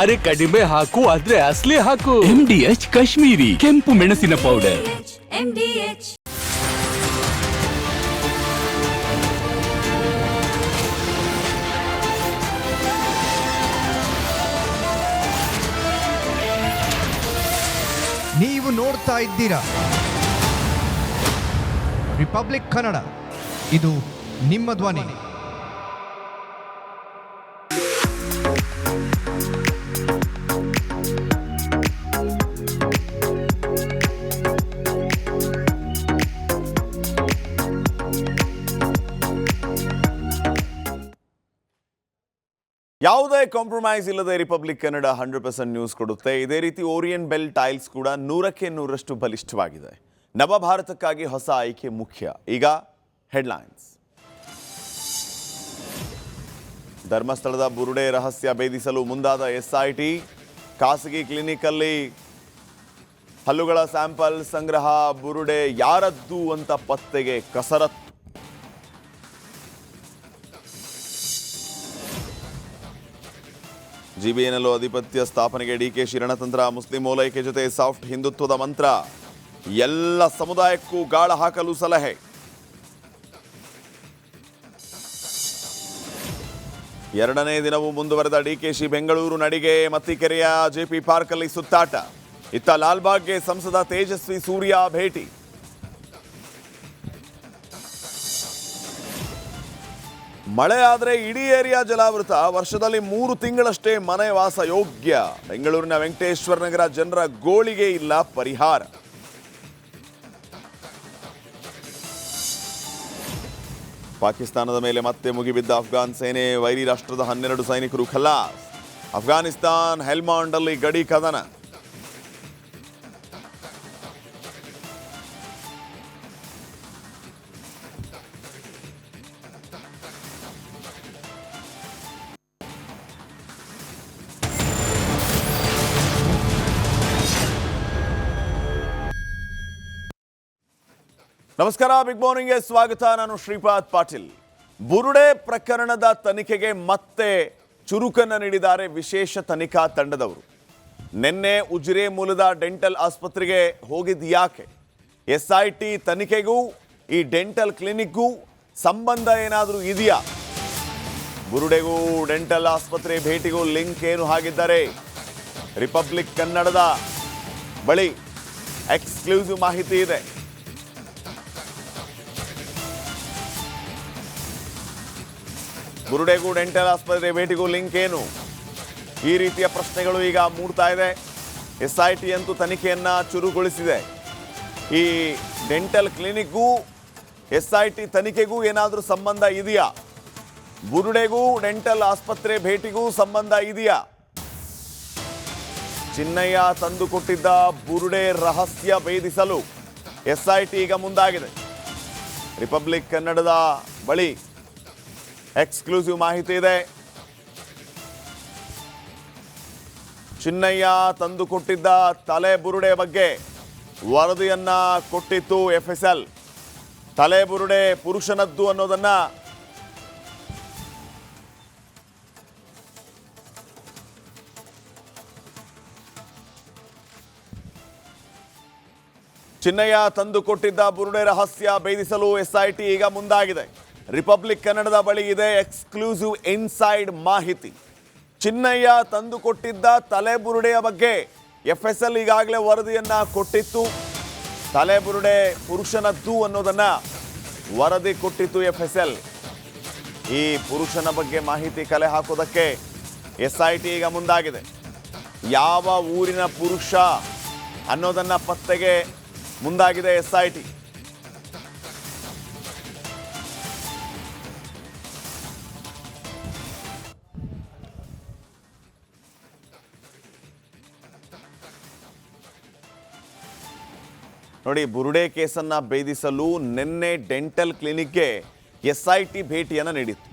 ಅರೆ ಕಡಿಮೆ ಹಾಕು ಆದ್ರೆ ಅಸಲಿ ಹಾಕು. MDH ಕಾಶ್ಮೀರಿ ಕೆಂಪು ಮೆಣಸಿನ ಪೌಡರ್. MDH ನೀವು ನೋಡ್ತಾ ಇದ್ದೀರಾ ರಿಪಬ್ಲಿಕ್ ಕನ್ನಡ, ಇದು ನಿಮ್ಮ ಧ್ವನಿ. ಯಾವುದೇ ಕಾಂಪ್ರಮೈಸ್ ಇಲ್ಲದೆ ರಿಪಬ್ಲಿಕ್ ಕನ್ನಡ 100% ನ್ಯೂಸ್ ಕೊಡುತ್ತೆ. ಇದೇ ರೀತಿ ಓರಿಯನ್ ಬೆಲ್ ಟೈಲ್ಸ್ ಕೂಡ 100ಕ್ಕೆ 100ರಷ್ಟು ಬಲಿಷ್ಠವಾಗಿದೆ. ನವಭಾರತಕ್ಕಾಗಿ ಹೊಸ ಆಯ್ಕೆ ಮುಖ್ಯ. ಈಗ ಹೆಡ್ಲೈನ್ಸ್. ಧರ್ಮಸ್ಥಳದ ಬುರುಡೆ ರಹಸ್ಯ ಭೇದಿಸಲು ಮುಂದಾದ SIT. ಖಾಸಗಿ ಕ್ಲಿನಿಕಲ್ಲಿ ಹಲ್ಲುಗಳ ಸ್ಯಾಂಪಲ್ ಸಂಗ್ರಹ, ಬುರುಡೆ ಯಾರದ್ದು ಅಂತ ಪತ್ತೆಗೆ ಕಸರತ್ತು. GBNಲ್ಲೂ ಅಧಿಪತ್ಯ ಸ್ಥಾಪನೆಗೆ DKಶಿ ರಣತಂತ್ರ. ಮುಸ್ಲಿಂ ಓಲೈಕೆ ಜೊತೆ ಸಾಫ್ಟ್ ಹಿಂದುತ್ವದ ಮಂತ್ರ. ಎಲ್ಲ ಸಮುದಾಯಕ್ಕೂ ಗಾಳ ಹಾಕಲು ಸಲಹೆ. ಎರಡನೇ ದಿನವೂ ಮುಂದುವರೆದ DKಶಿ ಬೆಂಗಳೂರು ನಡಿಗೆ. ಮತ್ತಿಕೆರೆಯ JP ಪಾರ್ಕಲ್ಲಿ ಸುತ್ತಾಟ. ಇತ್ತ ಲಾಲ್ಬಾಗ್ಗೆ ಸಂಸದ ತೇಜಸ್ವಿ ಸೂರ್ಯ ಭೇಟಿ. ಮಳೆ ಆದರೆ ಇಡೀ ಏರಿಯಾ ಜಲಾವೃತ. ವರ್ಷದಲ್ಲಿ 3 ತಿಂಗಳಷ್ಟೇ ಮನೆ ವಾಸ ಯೋಗ್ಯ. ಬೆಂಗಳೂರಿನ ವೆಂಕಟೇಶ್ವರ ನಗರ ಜನರ ಗೋಳಿಗೆ ಇಲ್ಲ ಪರಿಹಾರ. ಪಾಕಿಸ್ತಾನದ ಮೇಲೆ ಮತ್ತೆ ಮುಗಿಬಿದ್ದ ಅಫ್ಘಾನ್ ಸೇನೆ. ವೈರಿ ರಾಷ್ಟ್ರದ 12 ಸೈನಿಕರು ಖಲಾಸ್. ಅಫ್ಘಾನಿಸ್ತಾನ್ ಹೆಲ್ಮಾಂಡ್ ಅಲ್ಲಿ ಗಡಿ ಕದನ. ನಮಸ್ಕಾರ, ಬಿಗ್ ಮಾರ್ನಿಂಗ್ಗೆ ಸ್ವಾಗತ. ನಾನು ಶ್ರೀಪಾದ್ ಪಾಟೀಲ್. ಬುರುಡೆ ಪ್ರಕರಣದ ತನಿಖೆಗೆ ಮತ್ತೆ ಚುರುಕನ್ನು ನೀಡಿದ್ದಾರೆ ವಿಶೇಷ ತನಿಖಾ ತಂಡದವರು. ನಿನ್ನೆ ಉಜಿರೆ ಮೂಲದ ಡೆಂಟಲ್ ಆಸ್ಪತ್ರೆಗೆ ಹೋಗಿದ್ದು ಯಾಕೆ? SIT ತನಿಖೆಗೂ ಈ ಡೆಂಟಲ್ ಕ್ಲಿನಿಕ್ಗೂ ಸಂಬಂಧ ಏನಾದರೂ ಇದೆಯಾ? ಬುರುಡೆಗೂ ಡೆಂಟಲ್ ಆಸ್ಪತ್ರೆ ಭೇಟಿಗೂ ಲಿಂಕ್ ಏನು ಹಾಗಿದ್ದಾರೆ? ರಿಪಬ್ಲಿಕ್ ಕನ್ನಡದ ಬಳಿ ಎಕ್ಸ್ಕ್ಲೂಸಿವ್ ಮಾಹಿತಿ ಇದೆ. ಬುರುಡೆಗೂ ಡೆಂಟಲ್ ಆಸ್ಪತ್ರೆ ಭೇಟಿಗೂ ಲಿಂಕ್ ಏನು? ಈ ರೀತಿಯ ಪ್ರಶ್ನೆಗಳು ಈಗ ಮೂಡ್ತಾ ಇದೆ. SIT ಅಂತೂ ತನಿಖೆಯನ್ನು ಚುರುಗೊಳಿಸಿದೆ. ಈ ಡೆಂಟಲ್ ಕ್ಲಿನಿಕ್ಗೂ SIT ತನಿಖೆಗೂ ಏನಾದರೂ ಸಂಬಂಧ ಇದೆಯಾ? ಬುರುಡೆಗೂ ಡೆಂಟಲ್ ಆಸ್ಪತ್ರೆ ಭೇಟಿಗೂ ಸಂಬಂಧ ಇದೆಯಾ? ಚಿನ್ನಯ್ಯ ತಂದುಕೊಟ್ಟಿದ್ದ ಬುರುಡೆ ರಹಸ್ಯ ಭೇದಿಸಲು SIT ಈಗ ಮುಂದಾಗಿದೆ. ರಿಪಬ್ಲಿಕ್ ಕನ್ನಡದ ಬಳಿ ಎಕ್ಸ್ಕ್ಲೂಸಿವ್ ಮಾಹಿತಿ ಇದೆ. ಚಿನ್ನಯ್ಯ ತಂದುಕೊಟ್ಟಿದ್ದ ತಲೆ ಬುರುಡೆ ಬಗ್ಗೆ ವರದಿಯನ್ನ ಕೊಟ್ಟಿತ್ತು FSL. ತಲೆ ಬುರುಡೆ ಪುರುಷನದ್ದು ಅನ್ನೋದನ್ನ ಚಿನ್ನಯ್ಯ ತಂದುಕೊಟ್ಟಿದ್ದ ಬುರುಡೆ ರಹಸ್ಯ ಭೇದಿಸಲು SIT ಈಗ ಮುಂದಾಗಿದೆ. ರಿಪಬ್ಲಿಕ್ ಕನ್ನಡದ ಬಳಿ ಇದೆ ಎಕ್ಸ್ಕ್ಲೂಸಿವ್ ಇನ್ಸೈಡ್ ಮಾಹಿತಿ. ಚಿನ್ನಯ್ಯ ತಂದುಕೊಟ್ಟಿದ್ದ ತಲೆಬುರುಡೆಯ ಬಗ್ಗೆ FSL ಈಗಾಗಲೇ ವರದಿಯನ್ನ ಕೊಟ್ಟಿತ್ತು. ತಲೆಬುರುಡೆ ಪುರುಷನದ್ದು ಅನ್ನೋದನ್ನ ವರದಿ ಕೊಟ್ಟಿತ್ತು FSL. ಈ ಪುರುಷನ ಬಗ್ಗೆ ಮಾಹಿತಿ ಕಲೆ ಹಾಕೋದಕ್ಕೆ SIT ಈಗ ಮುಂದಾಗಿದೆ. ಯಾವ ಊರಿನ ಪುರುಷ ಅನ್ನೋದನ್ನ ಪತ್ತೆಗೆ ಮುಂದಾಗಿದೆ SIT. ನೋಡಿ, ಬುರುಡೆ ಕೇಸನ್ನು ಭೇದಿಸಲು ನಿನ್ನೆ ಡೆಂಟಲ್ ಕ್ಲಿನಿಕ್ಗೆ SIT ಭೇಟಿಯನ್ನು ನೀಡಿತ್ತು.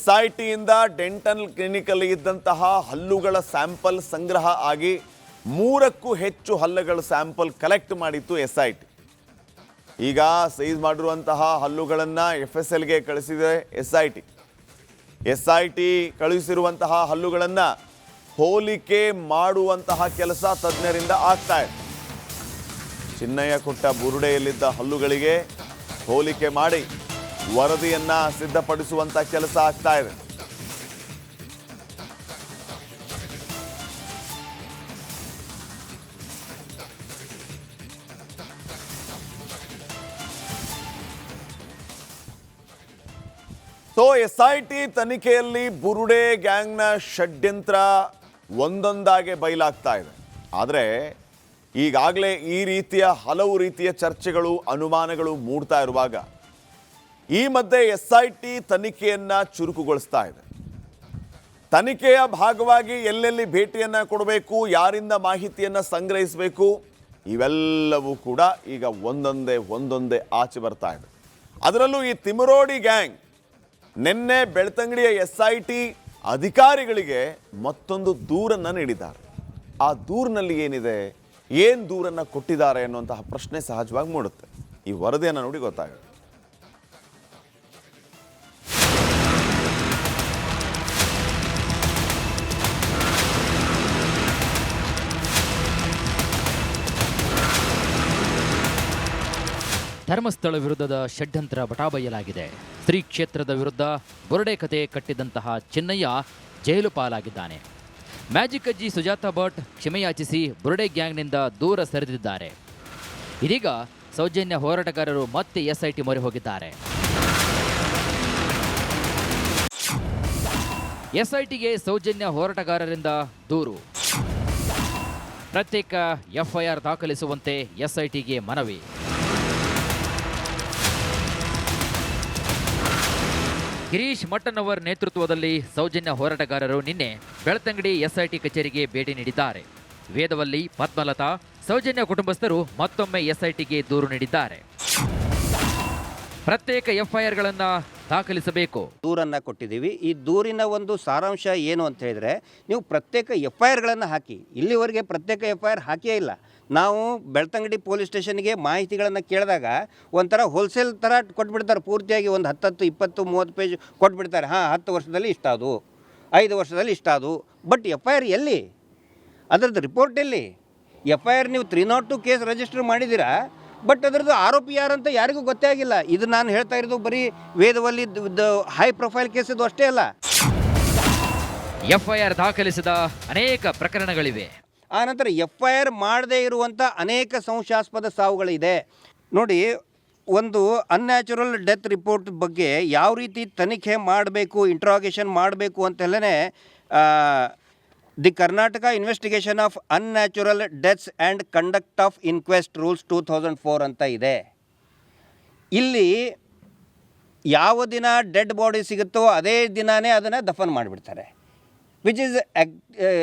SIT ಇಂದ ಡೆಂಟಲ್ ಕ್ಲಿನಿಕಲ್ಲಿ ಇದ್ದಂತಹ ಹಲ್ಲುಗಳ ಸ್ಯಾಂಪಲ್ ಸಂಗ್ರಹ ಆಗಿ 3ಕ್ಕೂ ಹೆಚ್ಚು ಹಲ್ಲುಗಳ ಸ್ಯಾಂಪಲ್ ಕಲೆಕ್ಟ್ ಮಾಡಿತ್ತು SIT. ಈಗ ಸೈಜ್ ಮಾಡಿರುವಂತಹ ಹಲ್ಲುಗಳನ್ನು FSLಗೆ ಕಳಿಸಿದೆ SIT. SIT ಕಳುಹಿಸಿರುವಂತಹ ಹಲ್ಲುಗಳನ್ನು ಹೋಲಿಕೆ ಮಾಡುವಂತಹ ಕೆಲಸ ತಜ್ಞರಿಂದ ಆಗ್ತಾ ಇದೆ. ಚಿನ್ನಯ್ಯ ಕೊಟ್ಟ ಬುರುಡೆಯಲ್ಲಿದ್ದ ಹಲ್ಲುಗಳಿಗೆ ಹೋಲಿಕೆ ಮಾಡಿ ವರದಿಯನ್ನ ಸಿದ್ಧಪಡಿಸುವಂತ ಕೆಲಸ ಆಗ್ತಾ ಇದೆ. ಸೊ SIT ತನಿಖೆಯಲ್ಲಿ ಬುರುಡೆ ಗ್ಯಾಂಗ್ನ ಷಡ್ಯಂತ್ರ ಒಂದೊಂದಾಗೆ ಬಯಲಾಗ್ತಾ ಇದೆ. ಆದರೆ ಈಗಾಗಲೇ ಈ ರೀತಿಯ ಹಲವು ರೀತಿಯ ಚರ್ಚೆಗಳು ಅನುಮಾನಗಳು ಮೂಡ್ತಾ ಇರುವಾಗ ಈ ಮಧ್ಯೆ SIT ತನಿಖೆಯನ್ನ ಚುರುಕುಗೊಳಿಸ್ತಾ ಇದೆ. ತನಿಖೆಯ ಭಾಗವಾಗಿ ಎಲ್ಲೆಲ್ಲಿ ಭೇಟಿಯನ್ನ ಕೊಡಬೇಕು, ಯಾರಿಂದ ಮಾಹಿತಿಯನ್ನ ಸಂಗ್ರಹಿಸಬೇಕು, ಇವೆಲ್ಲವೂ ಕೂಡ ಈಗ ಒಂದೊಂದೇ ಆಚೆ ಬರ್ತಾ ಇದೆ. ಅದರಲ್ಲೂ ಈ ತಿಮರೋಡಿ ಗ್ಯಾಂಗ್ ನಿನ್ನೆ ಬೆಳ್ತಂಗಡಿಯ SIT ಅಧಿಕಾರಿಗಳಿಗೆ ಮತ್ತೊಂದು ದೂರನ್ನು ನೀಡಿದ್ದಾರೆ. ಆ ದೂರಿನಲ್ಲಿ ಏನಿದೆ, ಏನು ದೂರನ್ನು ಕೊಟ್ಟಿದ್ದಾರೆ ಅನ್ನುವಂತಹ ಪ್ರಶ್ನೆ ಸಹಜವಾಗಿ ಮೂಡುತ್ತೆ. ಈ ವರದಿಯನ್ನು ನೋಡಿ ಗೊತ್ತಾಗುತ್ತೆ. ಧರ್ಮಸ್ಥಳ ವಿರುದ್ಧದ ಷಡ್ಯಂತ್ರ ಬಟಾಬಯಲಾಗಿದೆ. ಶ್ರೀ ಕ್ಷೇತ್ರದ ವಿರುದ್ಧ ಬುರುಡೆ ಕತೆ ಕಟ್ಟಿದಂತಹ ಚಿನ್ನಯ್ಯ ಜೈಲು ಪಾಲಾಗಿದ್ದಾನೆ. ಮ್ಯಾಜಿಕ್ ಅಜ್ಜಿ ಸುಜಾತಾ ಭಟ್ ಕ್ಷಮೆಯಾಚಿಸಿ ಬುರುಡೆ ಗ್ಯಾಂಗ್ನಿಂದ ದೂರ ಸರಿದಿದ್ದಾರೆ. ಇದೀಗ ಸೌಜನ್ಯ ಹೋರಾಟಗಾರರು ಮತ್ತೆ SIT ಮೊರೆ ಹೋಗಿದ್ದಾರೆ. SITಗೆ ಸೌಜನ್ಯ ಹೋರಾಟಗಾರರಿಂದ ದೂರು. ಪ್ರತ್ಯೇಕ FIR ದಾಖಲಿಸುವಂತೆ SITಗೆ ಮನವಿ. ಗಿರೀಶ್ ಮಟ್ಟನವರ್ ನೇತೃತ್ವದಲ್ಲಿ ಸೌಜನ್ಯ ಹೋರಾಟಗಾರರು ನಿನ್ನೆ ಬೆಳ್ತಂಗಡಿ SIT ಕಚೇರಿಗೆ ಭೇಟಿ ನೀಡಿದ್ದಾರೆ. ವೇದವಲ್ಲಿ, ಪದ್ಮಲತಾ, ಸೌಜನ್ಯ ಕುಟುಂಬಸ್ಥರು ಮತ್ತೊಮ್ಮೆ SITಗೆ ದೂರು ನೀಡಿದ್ದಾರೆ. ಪ್ರತ್ಯೇಕ FIRಗಳನ್ನು ದಾಖಲಿಸಬೇಕು. ದೂರನ್ನು ಕೊಟ್ಟಿದ್ದೀವಿ. ಈ ದೂರಿನ ಒಂದು ಸಾರಾಂಶ ಏನು ಅಂತ ಹೇಳಿದರೆ, ನೀವು ಪ್ರತ್ಯೇಕ FIRಗಳನ್ನು ಹಾಕಿ. ಇಲ್ಲಿವರೆಗೆ ಪ್ರತ್ಯೇಕ FIR ಹಾಕಿಯೇ ಇಲ್ಲ. ನಾವು ಬೆಳ್ತಂಗಡಿ ಪೊಲೀಸ್ ಸ್ಟೇಷನ್ಗೆ ಮಾಹಿತಿಗಳನ್ನು ಕೇಳಿದಾಗ ಒಂಥರ ಹೋಲ್ಸೇಲ್ ಥರ ಕೊಟ್ಬಿಡ್ತಾರೆ. ಪೂರ್ತಿಯಾಗಿ ಒಂದು 10, 20, 30 ಪೇಜ್ ಕೊಟ್ಬಿಡ್ತಾರೆ. 10 ವರ್ಷದಲ್ಲಿ ಇಷ್ಟಾದು, 5 ವರ್ಷದಲ್ಲಿ ಇಷ್ಟಾದು. ಬಟ್ FIR ಎಲ್ಲಿ? ಅದರದ್ದು ರಿಪೋರ್ಟ್ ಎಲ್ಲಿ? FIR ನೀವು 302 ಕೇಸ್ ರಿಜಿಸ್ಟರ್ ಮಾಡಿದ್ದೀರಾ, ಬಟ್ ಅದರದ್ದು ಆರೋಪಿ ಯಾರಂತ ಯಾರಿಗೂ ಗೊತ್ತೇ ಆಗಿಲ್ಲ. ಇದು ನಾನು ಹೇಳ್ತಾ ಇರೋದು ಬರೀ ವೇದವಲ್ಲಿ ಹೈ ಪ್ರೊಫೈಲ್ ಕೇಸ್ ಇದು ಅಷ್ಟೇ ಅಲ್ಲ. FIR ದಾಖಲಿಸಿದ ಅನೇಕ ಪ್ರಕರಣಗಳಿವೆ. ಆನಂತರ FIR ಮಾಡದೇ ಇರುವಂಥ ಅನೇಕ ಸಂಶಯಾಸ್ಪದ ಸಾವುಗಳಿದೆ. ನೋಡಿ, ಒಂದು ಅನ್ಯಾಚುರಲ್ ಡೆತ್ ರಿಪೋರ್ಟ್ ಬಗ್ಗೆ ಯಾವ ರೀತಿ ತನಿಖೆ ಮಾಡಬೇಕು, ಇಂಟ್ರಾಗೇಷನ್ ಮಾಡಬೇಕು ಅಂತೆಲ್ಲೇ the Karnataka investigation of unnatural deaths and conduct of inquest rules 2004 ಅಂತ ಇದೆ. ಇಲ್ಲಿ ಯಾವ ದಿನ ಡೆಡ್ ಬಾಡಿ ಸಿಗುತ್ತೋ ಅದೇ ದಿನವೇ ಅದನ್ನು ದಫನ್ ಮಾಡಿಬಿಡ್ತಾರೆ, which is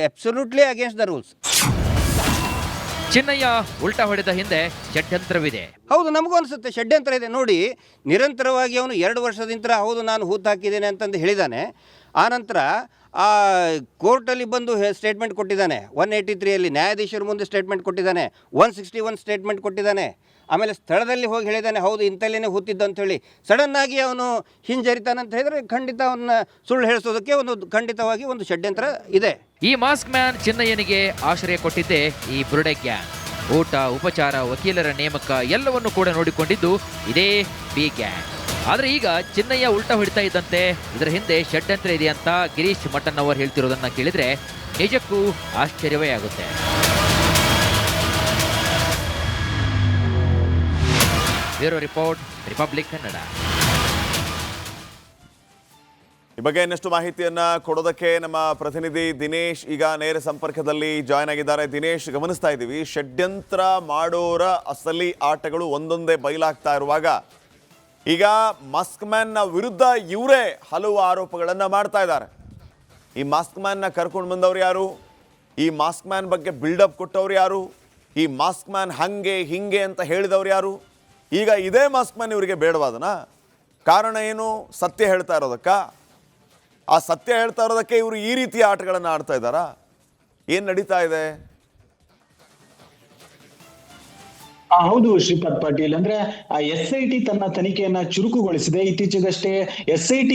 absolutely against the rules. Chinnaiah ಉಲ್ಟಾ ಹೊಡೆದ ಹಿಂದೆ ಷಡ್ಯಂತ್ರವಿದೆ. ಹೌದು, ನಮಗೂ ಅನಿಸುತ್ತೆ ಷಡ್ಯಂತ್ರ ಇದೆ. ನೋಡಿ, ನಿರಂತರವಾಗಿ ಅವನು 2 ವರ್ಷದಿಂದ ಹೌದು ನಾನು ಹೂತು ಹಾಕಿದ್ದೇನೆ ಅಂತಂದು ಹೇಳಿದ್ದಾನೆ. ಆನಂತರ ಆ ಕೋರ್ಟಲ್ಲಿ ಬಂದು ಸ್ಟೇಟ್ಮೆಂಟ್ ಕೊಟ್ಟಿದ್ದಾನೆ. 183 ನ್ಯಾಯಾಧೀಶರ ಮುಂದೆ ಸ್ಟೇಟ್ಮೆಂಟ್ ಕೊಟ್ಟಿದ್ದಾನೆ. 161 ಸ್ಟೇಟ್ಮೆಂಟ್ ಕೊಟ್ಟಿದ್ದಾನೆ. ಆಮೇಲೆ ಸ್ಥಳದಲ್ಲಿ ಹೋಗಿ ಹೇಳಿದ್ದಾನೆ ಹೌದು ಇಂಥಲ್ಲೇನೆ ಹೂತಿದ್ದು ಅಂಥೇಳಿ. ಸಡನ್ನಾಗಿ ಅವನು ಹಿಂಜರಿತಾನಂತ ಹೇಳಿದರೆ ಖಂಡಿತ ಅವನ್ನ ಸುಳ್ಳು ಹೇಳಿಸೋದಕ್ಕೆ ಖಂಡಿತವಾಗಿ ಒಂದು ಷಡ್ಯಂತ್ರ ಇದೆ. ಈ ಮಾಸ್ಕ್ ಮ್ಯಾನ್ ಚಿನ್ನಯ್ಯನಿಗೆ ಆಶ್ರಯ ಕೊಟ್ಟಿದ್ದೆ ಈ ಬುರುಡೆ ಗ್ಯಾಂಗ್. ಊಟ, ಉಪಚಾರ, ವಕೀಲರ ನೇಮಕ ಎಲ್ಲವನ್ನು ಕೂಡ ನೋಡಿಕೊಂಡಿದ್ದು ಇದೇ ಬಿ ಗ್ಯಾಂಗ್. ಆದರೆ ಈಗ ಚಿನ್ನಯ್ಯ ಉಲ್ಟಾ ಹೊಡಿತಾ ಇದ್ದಂತೆ ಇದರ ಹಿಂದೆ ಷಡ್ಯಂತ್ರ ಇದೆ ಅಂತ ಗಿರೀಶ್ ಮಟ್ಟನವರ್ ಹೇಳ್ತಿರೋದನ್ನ ಕೇಳಿದ್ರೆ ನಿಜಕ್ಕೂ ಆಶ್ಚರ್ಯವೇ ಆಗುತ್ತೆ. Bureau report, republic Kannada. ಈ ಬಗ್ಗೆ ಇನ್ನಷ್ಟು ಮಾಹಿತಿಯನ್ನ ಕೊಡೋದಕ್ಕೆ ನಮ್ಮ ಪ್ರತಿನಿಧಿ ದಿನೇಶ್ ಈಗ ನೇರ ಸಂಪರ್ಕದಲ್ಲಿ ಜಾಯ್ನ್ ಆಗಿದ್ದಾರೆ. ದಿನೇಶ್, ಗಮನಿಸ್ತಾ ಇದ್ದೀವಿ ಷಡ್ಯಂತ್ರ ಮಾಡೋರ ಅಸಲಿ ಆಟಗಳು ಒಂದೊಂದೇ ಬಯಲಾಗ್ತಾ ಇರುವಾಗ ಈಗ ಮಾಸ್ಕ್ ಮ್ಯಾನ್ನ ವಿರುದ್ಧ ಇವರೇ ಹಲವು ಆರೋಪಗಳನ್ನು ಮಾಡ್ತಾ ಇದ್ದಾರೆ. ಈ ಮಾಸ್ಕ್ ಮ್ಯಾನ್ನ ಕರ್ಕೊಂಡು ಬಂದವರು ಯಾರು? ಈ ಮಾಸ್ಕ್ ಮ್ಯಾನ್ ಬಗ್ಗೆ ಬಿಲ್ಡಪ್ ಕೊಟ್ಟವ್ರು ಯಾರು? ಈ ಮಾಸ್ಕ್ ಮ್ಯಾನ್ ಹಂಗೆ ಹಿಂಗೆ ಅಂತ ಹೇಳಿದವ್ರು ಯಾರು? ಈಗ ಇದೇ ಮಾಸ್ಕ್ ಮ್ಯಾನ್ ಇವರಿಗೆ ಬೇಡವಾದನ? ಕಾರಣ ಏನು? ಸತ್ಯ ಹೇಳ್ತಾ ಇರೋದಕ್ಕ? ಆ ಸತ್ಯ ಹೇಳ್ತಾ ಇರೋದಕ್ಕೆ ಇವರು ಈ ರೀತಿಯ ಆಟಗಳನ್ನು ಆಡ್ತಾ ಇದ್ದಾರಾ? ಏನು ನಡೀತಾ ಇದೆ? ಹೌದು ಶ್ರೀಪಾದ್ ಪಾಟೀಲ್. ಅಂದ್ರೆ SIT ತನ್ನ ತನಿಖೆಯನ್ನ ಚುರುಕುಗೊಳಿಸಿದೆ. ಇತ್ತೀಚೆಗಷ್ಟೇ SIT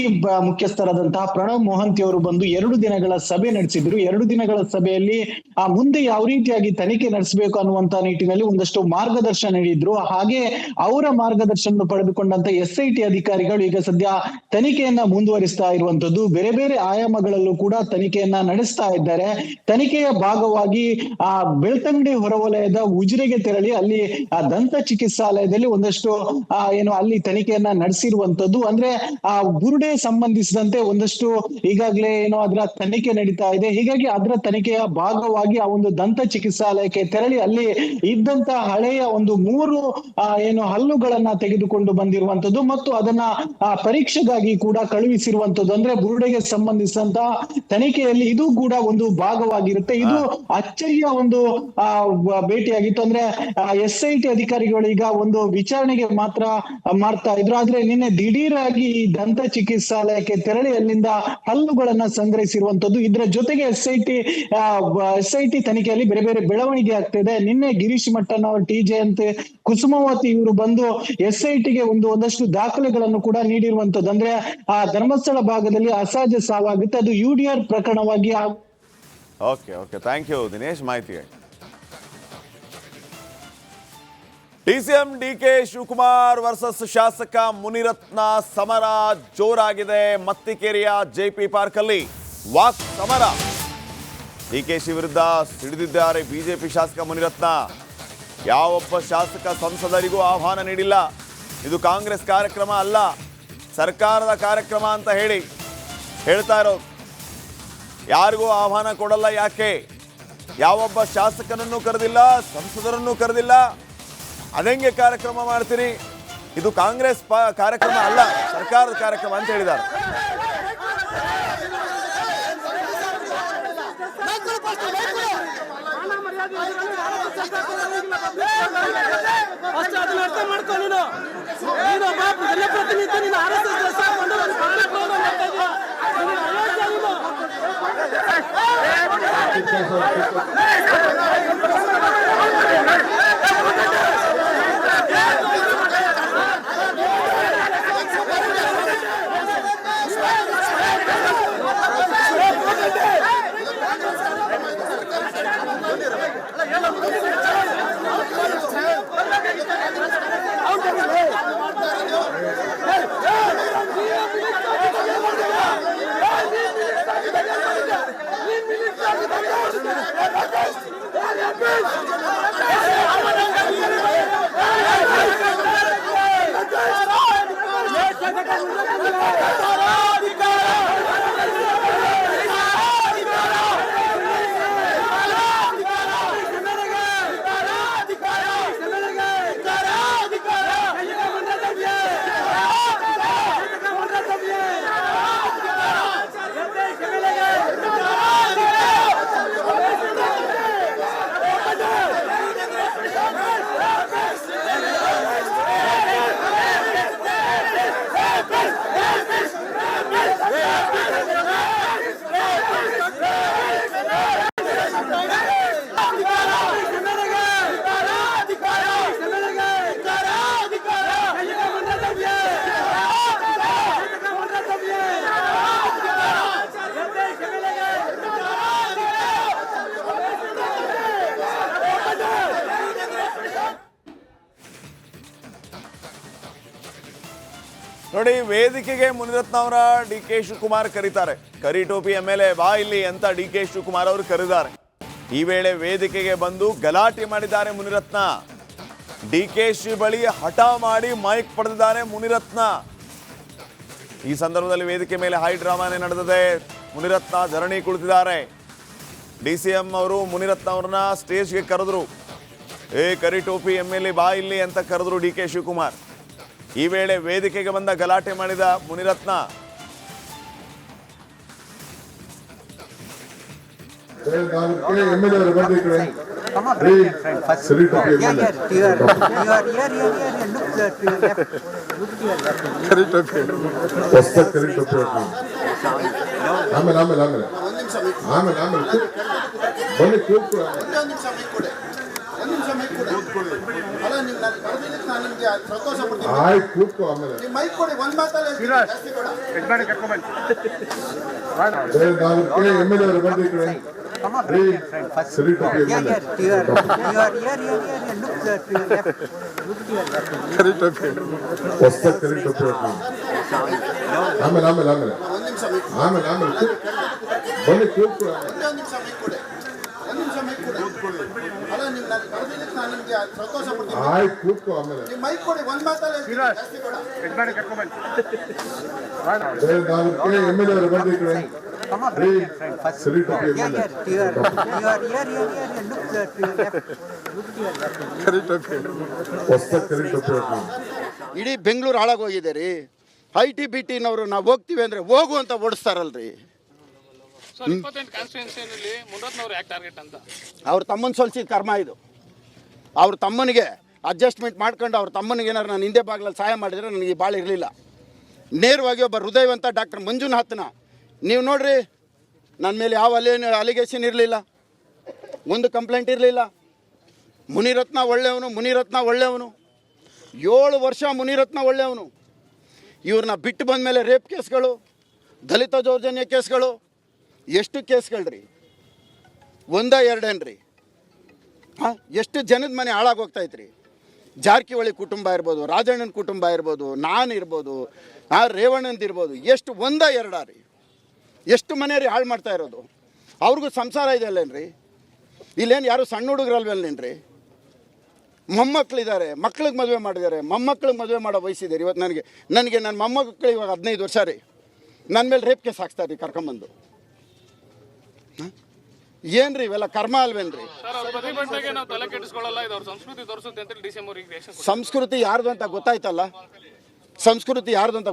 ಮುಖ್ಯಸ್ಥರಾದಂತಹ ಪ್ರಣವ್ ಮೊಹಂತಿ ಅವರು ಬಂದು 2 ದಿನಗಳ ಸಭೆ ನಡೆಸಿದ್ರು. 2 ದಿನಗಳ ಸಭೆಯಲ್ಲಿ ಮುಂದೆ ಯಾವ ರೀತಿಯಾಗಿ ತನಿಖೆ ನಡೆಸಬೇಕು ಅನ್ನುವಂತ ನಿಟ್ಟಿನಲ್ಲಿ ಒಂದಷ್ಟು ಮಾರ್ಗದರ್ಶನ ನೀಡಿದ್ರು. ಹಾಗೆ ಅವರ ಮಾರ್ಗದರ್ಶನ ಪಡೆದುಕೊಂಡಂತ SIT ಅಧಿಕಾರಿಗಳು ಈಗ ಸದ್ಯ ತನಿಖೆಯನ್ನ ಮುಂದುವರಿಸ್ತಾ ಇರುವಂತದ್ದು. ಬೇರೆ ಬೇರೆ ಆಯಾಮಗಳಲ್ಲೂ ಕೂಡ ತನಿಖೆಯನ್ನ ನಡೆಸ್ತಾ ಇದ್ದಾರೆ. ತನಿಖೆಯ ಭಾಗವಾಗಿ ಬೆಳ್ತಂಗಡಿ ಹೊರವಲಯದ ಉಜಿರೆಗೆ ತೆರಳಿ ಅಲ್ಲಿ ದಂತ ಚಿಕಿತ್ಸಾಲಯದಲ್ಲಿ ಒಂದಷ್ಟು ಅಲ್ಲಿ ತನಿಖೆಯನ್ನ ನಡೆಸಿರುವಂತದ್ದು. ಅಂದ್ರೆ ಬುರುಡೆ ಸಂಬಂಧಿಸಿದಂತೆ ಒಂದಷ್ಟು ಈಗಾಗಲೇ ಅದರ ತನಿಖೆ ನಡೀತಾ ಇದೆ. ಹೀಗಾಗಿ ಅದರ ತನಿಖೆಯ ಭಾಗವಾಗಿ ಆ ಒಂದು ದಂತ ಚಿಕಿತ್ಸಾಲಯಕ್ಕೆ ತೆರಳಿ ಅಲ್ಲಿ ಇದ್ದಂತ ಹಳೆಯ ಒಂದು 3 ಹಲ್ಲುಗಳನ್ನ ತೆಗೆದುಕೊಂಡು ಬಂದಿರುವಂತದ್ದು ಮತ್ತು ಅದನ್ನ ಪರೀಕ್ಷೆಗಾಗಿ ಕೂಡ ಕಳುಹಿಸಿರುವಂತದ್ದು. ಅಂದ್ರೆ ಬುರುಡೆಗೆ ಸಂಬಂಧಿಸಿದಂತ ತನಿಖೆಯಲ್ಲಿ ಇದು ಕೂಡ ಒಂದು ಭಾಗವಾಗಿರುತ್ತೆ. ಇದು ಅಚ್ಚರಿಯ ಒಂದು ಭೇಟಿಯಾಗಿತ್ತು. ಅಂದ್ರೆ SIT ಅಧಿಕಾರಿಗಳು ಈಗ ಒಂದು ವಿಚಾರಣೆಗೆ ಮಾತ್ರ ಮಾಡ್ತಾ ಇದ್ರು. ಆದ್ರೆ ನಿನ್ನೆ ದಿಢೀರಾಗಿ ಈ ದಂತ ಚಿಕಿತ್ಸಾಲಯಕ್ಕೆ ತೆರಳಿ ಅಲ್ಲಿಂದ ಹಲ್ಲುಗಳನ್ನ ಸಂಗ್ರಹಿಸಿರುವಂತದ್ದು. ಇದರ ಜೊತೆಗೆ SIT ತನಿಖೆಯಲ್ಲಿ ಬೇರೆ ಬೇರೆ ಬೆಳವಣಿಗೆ ಆಗ್ತಿದೆ. ನಿನ್ನೆ ಗಿರೀಶ್ ಮಟ್ಟನ್ ಅವರು TJ ಅಂತೆ ಕುಸುಮಾವತಿ ಇವರು ಬಂದು SITಗೆ ಒಂದಷ್ಟು ದಾಖಲೆಗಳನ್ನು ಕೂಡ ನೀಡಿರುವಂತದ್ದು. ಅಂದ್ರೆ ಧರ್ಮಸ್ಥಳ ಭಾಗದಲ್ಲಿ ಅಸಹಜ ಸಾವಾಗುತ್ತೆ, ಅದು UDR ಪ್ರಕರಣವಾಗಿ. ಓಕೆ ಥ್ಯಾಂಕ್ ಯು ದಿನೇಶ್ ಮಾಹಿತಿಗೆ. DCM DK ಶಿವಕುಮಾರ್ ವರ್ಸಸ್ ಶಾಸಕ ಮುನಿರತ್ನ ಸಮರ ಜೋರಾಗಿದೆ. ಮತ್ತಿಕೆರೆಯ JP ಪಾರ್ಕ್ ಅಲ್ಲಿ ವಾಕ್ ಸಮರ. DKಶಿ ವಿರುದ್ಧ ಸಿಡಿದಿದ್ದಾರೆ ಬಿಜೆಪಿ ಶಾಸಕ ಮುನಿರತ್ನ. ಯಾವೊಬ್ಬ ಶಾಸಕ ಸಂಸದರಿಗೂ ಆಹ್ವಾನ ನೀಡಿಲ್ಲ, ಇದು ಕಾಂಗ್ರೆಸ್ ಕಾರ್ಯಕ್ರಮ ಅಲ್ಲ, ಸರ್ಕಾರದ ಕಾರ್ಯಕ್ರಮ ಅಂತ ಹೇಳ್ತಾ ಇರೋದು. ಯಾರಿಗೂ ಆಹ್ವಾನ ಕೊಡಲ್ಲ. ಯಾಕೆ? ಯಾವೊಬ್ಬ ಶಾಸಕನನ್ನು ಕರೆದಿಲ್ಲ, ಸಂಸದರನ್ನು ಕರೆದಿಲ್ಲ, ಅದಂಗೆ ಕಾರ್ಯಕ್ರಮ ಮಾಡ್ತೀರಿ? ಇದು ಕಾಂಗ್ರೆಸ್ ಕಾರ್ಯಕ್ರಮ ಅಲ್ಲ, ಸರ್ಕಾರದ ಕಾರ್ಯಕ್ರಮ ಅಂತ ಹೇಳಿದ್ದಾರೆ. ನೋಡಿ, ವೇದಿಕೆಗೆ ಮುನಿರತ್ನ ಅವರ DK ಶಿವಕುಮಾರ್ ಕರೀತಾರೆ. ಕರಿ ಟೋಪಿ MLA ಬಾ ಇಲ್ಲಿ ಅಂತ DK ಶಿವಕುಮಾರ್ ಅವರು ಕರೆದಿದ್ದಾರೆ. ಈ ವೇಳೆ ವೇದಿಕೆಗೆ ಬಂದು ಗಲಾಟೆ ಮಾಡಿದ್ದಾರೆ ಮುನಿರತ್ನ. DKಶಿ ಬಳಿ ಹಠ ಮಾಡಿ ಮೈಕ್ ಪಡೆದಿದ್ದಾರೆ ಮುನಿರತ್ನ. ಈ ಸಂದರ್ಭದಲ್ಲಿ ವೇದಿಕೆ ಮೇಲೆ ಹೈ ಡ್ರಾಮಾನೇ ನಡೆದಿದೆ. ಮುನಿರತ್ನ ಧರಣಿ ಕುಳಿತಿದ್ದಾರೆ. DCM ಅವರು ಮುನಿರತ್ನ ಅವ್ರನ್ನ ಸ್ಟೇಜ್ಗೆ ಕರೆದ್ರು. ಕರಿ ಟೋಪಿ MLA ಬಾ ಇಲ್ಲಿ ಅಂತ ಕರೆದ್ರು DK ಶಿವಕುಮಾರ್. ಈ ವೇಳೆ ವೇದಿಕೆಗೆ ಬಂದ ಗಲಾಟೆ ಮಾಡಿದ ಮುನಿರತ್ನ ಅಲ್ಲ ನೀವು ನಾನು ಕರೆದಿದ್ದಕ್ಕೆ ನಾನು ನಿಮಗೆ ಸಂತೋಷ ಪಡ್ತೀನಿ. ಆಯ್ತು ಕೂತ್ಕೋ ಆಮೇಲೆ ನೀವು ಮೈಕ್ ಕೊಡಿ, ಒಂದು ಮಾತಲ್ಲಿ ಜಾಸ್ತಿ ಬೇಡ. ಎಮ್ ಎಲ್ ಎ ಅವರು ಬಂದು ಈ ಕಡೆ ರೀ, ಸರಿ ಟೋಪಿ ಎಮ್ ಎಲ್ ಎ. ಕರಿ ಟೋಪಿ ಹೊಸ ಕರಿ ಟೋಪಿ ಆಮೇಲೆ ಆಮೇಲೆ ಆಮೇಲೆ ಒಂದು ನಿಮಿಷ ಮೈಕ್ ಆಮೇಲೆ ಆಮೇಲೆ ಬನ್ನಿ ಕೂತ್ಕೋ ಒಂದೇ ಒಂದು ನಿಮಿಷ ಮೈಕ್ ಕೊಡಿ, ಒಂದು ನಿಮಿಷ ಮೈಕ್ ಕೊಡಿ. ಅಲ್ಲ ನೀವು ನಾನು ಕರೆದಿದ್ದಕ್ಕೆ ನಾನು ನಿಮಗೆ ಸಂತೋಷ ಪಡ್ತೀನಿ. ಆಯ್ತು ಕೂತ್ಕೋ ಆಮೇಲೆ ನೀವು ಮೈಕ್ ಕೊಡಿ, ಒಂದು ಮಾತಲ್ಲಿ ಜಾಸ್ತಿ ಬೇಡ. ಎಮ್ ಎಲ್ ಎ ಅವರು ಬಂದು ಈ ಕಡೆ ರೀ, ಸರಿ ಟೋಪಿ ಎಮ್ ಎಲ್ ಎ. ಕರಿ ಟೋಪಿ ಹೊಸ ಕರಿ ಟೋಪಿ ಇಡೀ ಬೆಂಗಳೂರು ಹಾಳಾಗೋಗಿದೆ ರೀ. IT-BT ನವರು ನಾವು ಹೋಗ್ತೀವಿ ಅಂದರೆ ಹೋಗು ಅಂತ ಓಡಿಸ್ತಾರಲ್ರಿ. ಅವ್ರ ತಮ್ಮನ ಸೋಲ್ಸಿದ ಕರ್ಮ ಇದು. ಅವ್ರ ತಮ್ಮನಿಗೆ ಅಡ್ಜಸ್ಟ್ಮೆಂಟ್ ಮಾಡ್ಕೊಂಡು ಅವ್ರ ತಮ್ಮನಿಗೆ ಏನಾರು ನಾನು ಹಿಂದೆ ಬಾಗಿಲಲ್ಲಿ ಸಹಾಯ ಮಾಡಿದರೆ ನನಗೆ ಭಾಳ ಇರಲಿಲ್ಲ. ನೇರವಾಗಿ ಒಬ್ಬ ಹೃದಯವಂತ ಡಾಕ್ಟರ್ ಮಂಜುನಾಥ್ನ ನೀವು ನೋಡ್ರಿ, ನನ್ನ ಮೇಲೆ ಯಾವ ಅಲಿಗೇಷನ್ ಇರಲಿಲ್ಲ, ಒಂದು ಕಂಪ್ಲೇಂಟ್ ಇರಲಿಲ್ಲ. ಮುನಿರತ್ನ ಒಳ್ಳೆಯವನು 7 ವರ್ಷ ಮುನಿರತ್ನ ಒಳ್ಳೆಯವನು. ಇವ್ರನ್ನ ಬಿಟ್ಟು ಬಂದ ಮೇಲೆ ರೇಪ್ ಕೇಸ್ಗಳು, ದಲಿತ ದೌರ್ಜನ್ಯ ಕೇಸ್ಗಳು, ಎಷ್ಟು ಕೇಸ್ಗಳ್ರಿ? 1-2 ಹಾಂ, ಎಷ್ಟು ಜನದ ಮನೆ ಹಾಳಾಗೋಗ್ತಾಯಿದ್ರಿ. ಜಾರಕಿಹೊಳಿ ಕುಟುಂಬ ಇರ್ಬೋದು, ರಾಜಣ್ಣನ ಕುಟುಂಬ ಇರ್ಬೋದು, ನಾನು ಇರ್ಬೋದು, ರೇವಣ್ಣಂದು ಇರ್ಬೋದು, ಎಷ್ಟು 1-2 ರೀ, ಎಷ್ಟು ಮನೆ ರೀ ಹಾಳು ಮಾಡ್ತಾ ಇರೋದು. ಅವ್ರಿಗೂ ಸಂಸಾರ ಇದೆ ಅಲ್ಲೇನ್ರಿ? ಇಲ್ಲೇನು ಯಾರು ಸಣ್ಣ ಹುಡುಗರಲ್ವೇನ್ರಿ? ಮೊಮ್ಮಕ್ಕಳಿದ್ದಾರೆ, ಮಕ್ಳಿಗೆ ಮದುವೆ ಮಾಡಿದ್ದಾರೆ, ಮೊಮ್ಮಕ್ಳಿಗೆ ಮದುವೆ ಮಾಡೋ ವಯಸ್ಸಿದೆ. ಇವತ್ತು ನನಗೆ ನನ್ನ ಮೊಮ್ಮಕ್ಕಳು ಇವಾಗ 15 ವರ್ಷ ರೀ. ನನ್ನ ಮೇಲೆ ರೇಪ್ ಕೇಸ್ ಹಾಕ್ಸ್ತಾರೆ ರೀ ಕರ್ಕೊಂಬಂದು. ಏನ್ರಿ ಇವೆಲ್ಲ ಕರ್ಮ ಅಲ್ವೇನ್ರಿ? ಸಂಸ್ಕೃತಿ ಯಾರ್ದು ಅಂತ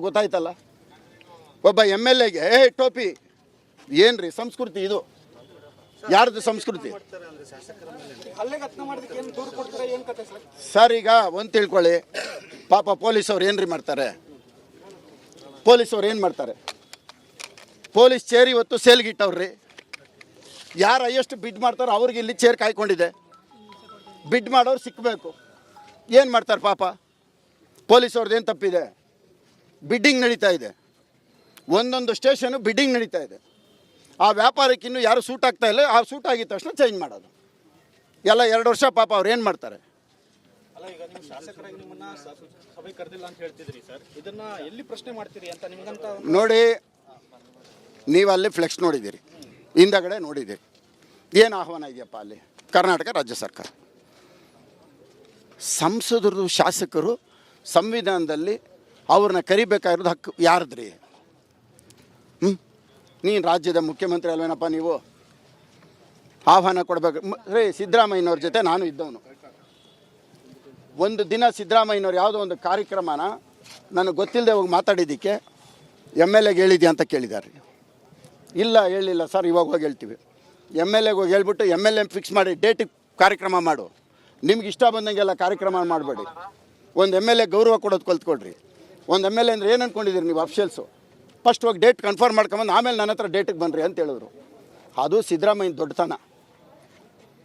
ಗೊತ್ತಾಯ್ತಲ್ಲ. ಒಬ್ಬ MLAಗೆ ಟೋಪಿ ಏನ್ರಿ ಸಂಸ್ಕೃತಿ ಇದು? ಯಾರ್ದು ಸಂಸ್ಕೃತಿ ಸರ್? ಈಗ ಒಂದು ತಿಳ್ಕೊಳ್ಳಿ, ಪಾಪ ಪೊಲೀಸವ್ರು ಏನು ಮಾಡ್ತಾರೆ? ಪೊಲೀಸ್ ಚೇರ್ ಇವತ್ತು ಸೇಲ್ಗಿಟ್ಟವ್ರಿ. ಯಾರು ಹೈಯೆಸ್ಟ್ ಬಿಡ್ ಮಾಡ್ತಾರೋ ಅವ್ರಿಗೆ ಇಲ್ಲಿ ಚೇರ್ ಕಾಯ್ಕೊಂಡಿದೆ. ಬಿಡ್ ಮಾಡೋರು ಸಿಕ್ಕಬೇಕು. ಏನು ಮಾಡ್ತಾರೆ ಪಾಪ? ಪೊಲೀಸವ್ರದ್ದು ಏನು ತಪ್ಪಿದೆ? ಬಿಡ್ಡಿಂಗ್ ನಡೀತಾ ಇದೆ, ಒಂದೊಂದು ಸ್ಟೇಷನು ಬಿಡ್ಡಿಂಗ್ ನಡೀತಾ ಇದೆ. ಆ ವ್ಯಾಪಾರಕ್ಕೆ ಇನ್ನೂ ಯಾರು ಸೂಟ್ ಆಗ್ತಾ ಇಲ್ಲ, ಆ ಸೂಟ್ ಆಗಿದ ತಕ್ಷಣ ಚೇಂಜ್ ಮಾಡೋದು ಎಲ್ಲ 2 ವರ್ಷ. ಪಾಪ ಅವ್ರು ಏನು ಮಾಡ್ತಾರೆ? ನೋಡಿ, ನೀವು ಅಲ್ಲಿ ಫ್ಲೆಕ್ಸ್ ನೋಡಿದ್ದೀರಿ, ಹಿಂದಗಡೆ ನೋಡಿದ್ದೀರಿ. ಏನು ಆಹ್ವಾನ ಇದೆಯಪ್ಪ ಅಲ್ಲಿ? ಕರ್ನಾಟಕ ರಾಜ್ಯ ಸರ್ಕಾರ, ಸಂಸದರು, ಶಾಸಕರು ಸಂವಿಧಾನದಲ್ಲಿ ಅವ್ರನ್ನ ಕರಿಬೇಕಾಗಿರೋದು ಹಕ್ಕು ಯಾರದ್ರಿ? ನೀನು ರಾಜ್ಯದ ಮುಖ್ಯಮಂತ್ರಿ ಅಲ್ವೇನಪ್ಪ? ನೀವು ಆಹ್ವಾನ ಕೊಡಬೇಕು ರೀ. ಸಿದ್ದರಾಮಯ್ಯನವ್ರ ಜೊತೆ ನಾನು ಇದ್ದವನು. ಒಂದು ದಿನ ಸಿದ್ದರಾಮಯ್ಯನವ್ರು ಯಾವುದೋ ಒಂದು ಕಾರ್ಯಕ್ರಮನ ನನಗೆ ಗೊತ್ತಿಲ್ಲದೆ ಹೋಗಿ ಮಾತಾಡಿದ್ದಕ್ಕೆ MLAಗೆ ಹೇಳಿದ್ಯಾ ಅಂತ ಕೇಳಿದ್ದಾರೆ. ಇಲ್ಲ ಹೇಳಿಲ್ಲ ಸರ್, ಇವಾಗ ಹೋಗಿ ಹೇಳ್ತೀವಿ. MLAಗೆ ಹೋಗಿ ಹೇಳ್ಬಿಟ್ಟು MLA ಫಿಕ್ಸ್ ಮಾಡಿ ಡೇಟಿಗೆ ಕಾರ್ಯಕ್ರಮ ಮಾಡು. ನಿಮ್ಗೆ ಇಷ್ಟ ಬಂದಂಗೆಲ್ಲ ಕಾರ್ಯಕ್ರಮ ಮಾಡಬೇಡಿ. ಒಂದು MLA ಗೌರವ ಕೊಡೋದು ಕಲ್ತ್ಕೊಳ್ರಿ. ಒಂದು MLA ಅಂದರೆ ಏನು ಅಂದ್ಕೊಂಡಿದ್ದೀರಿ ನೀವು? ಅಫಿಷಿಯಲ್ಸು ಫಸ್ಟ್ ಹೋಗಿ ಡೇಟ್ ಕನ್ಫರ್ಮ್ ಮಾಡ್ಕೊಂಬಂದು ಆಮೇಲೆ ನನ್ನ ಹತ್ರ ಡೇಟಿಗೆ ಬನ್ನಿರಿ ಅಂತ ಹೇಳಿದ್ರು. ಅದು ಸಿದ್ದರಾಮಯ್ಯನ ದೊಡ್ಡತನ.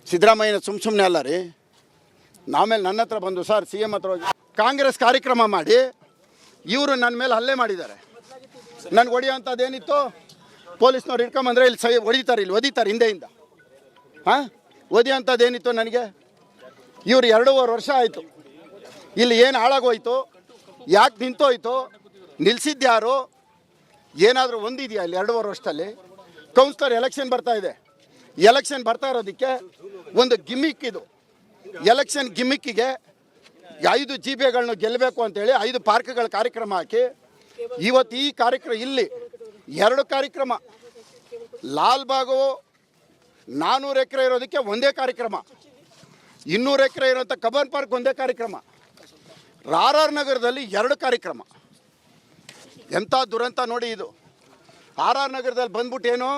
ಸಿದ್ದರಾಮಯ್ಯನ ಸುಮ್ಮನೆ ಅಲ್ಲ ರೀ. ಆಮೇಲೆ ನನ್ನ ಹತ್ರ ಬಂದು, ಸರ್ CM ಹತ್ರ ಹೋಗಿ ಕಾಂಗ್ರೆಸ್ ಕಾರ್ಯಕ್ರಮ ಮಾಡಿ ಇವರು ನನ್ನ ಮೇಲೆ ಹಲ್ಲೆ ಮಾಡಿದ್ದಾರೆ, ನನಗೆ ಹೊಡೆಯೋಂಥದ್ದೇನಿತ್ತು? ಪೊಲೀಸ್ನವ್ರು ಹಿಡ್ಕೊಂಬಂದ್ರೆ ಇಲ್ಲಿ ಹೊಡಿತಾರೆ, ಇಲ್ಲಿ ಒದಿತಾರೆ ಹಿಂದೆಯಿಂದ. ಹಾಂ, ಒದಿಯೋಂಥದ್ದೇನಿತ್ತು ನನಗೆ? ಇವರು 2.5 ವರ್ಷ ಆಯಿತು. ಇಲ್ಲಿ ಏನು ಹಾಳಾಗೋಯ್ತು? ಯಾಕೆ ನಿಂತೋಯ್ತು? ನಿಲ್ಲಿಸಿದ್ಯಾರು? ಏನಾದರೂ ಒಂದಿದೆಯಾ ಇಲ್ಲಿ 2.5 ವರ್ಷದಲ್ಲಿ? ಕೌನ್ಸಿಲರ್ ಎಲೆಕ್ಷನ್ ಬರ್ತಾ ಇದೆ. ಎಲೆಕ್ಷನ್ ಬರ್ತಾ ಇರೋದಕ್ಕೆ ಒಂದು ಗಿಮಿಕ್ ಇದು. ಎಲೆಕ್ಷನ್ ಗಿಮಿಕ್ಕಿಗೆ 5 GBಗಳನ್ನ ಗೆಲ್ಲಬೇಕು ಅಂತೇಳಿ 5 ಪಾರ್ಕ್ಗಳ ಕಾರ್ಯಕ್ರಮ ಹಾಕಿ ಇವತ್ತು ಈ ಕಾರ್ಯಕ್ರಮ ಇಲ್ಲಿ 2 ಕಾರ್ಯಕ್ರಮ. ಲಾಲ್ಬಾಗು 400 ಎಕರೆ ಇರೋದಕ್ಕೆ ಒಂದೇ ಕಾರ್ಯಕ್ರಮ, 200 ಎಕರೆ ಇರೋಂಥ ಕಬ್ಬನ್ ಪಾರ್ಕ್ ಒಂದೇ ಕಾರ್ಯಕ್ರಮ, RR ನಗರದಲ್ಲಿ 2 ಕಾರ್ಯಕ್ರಮ. ಎಂಥ ದುರಂತ ನೋಡಿ ಇದು. RR ನಗರದಲ್ಲಿ ಬಂದ್ಬಿಟ್ಟು ಏನು,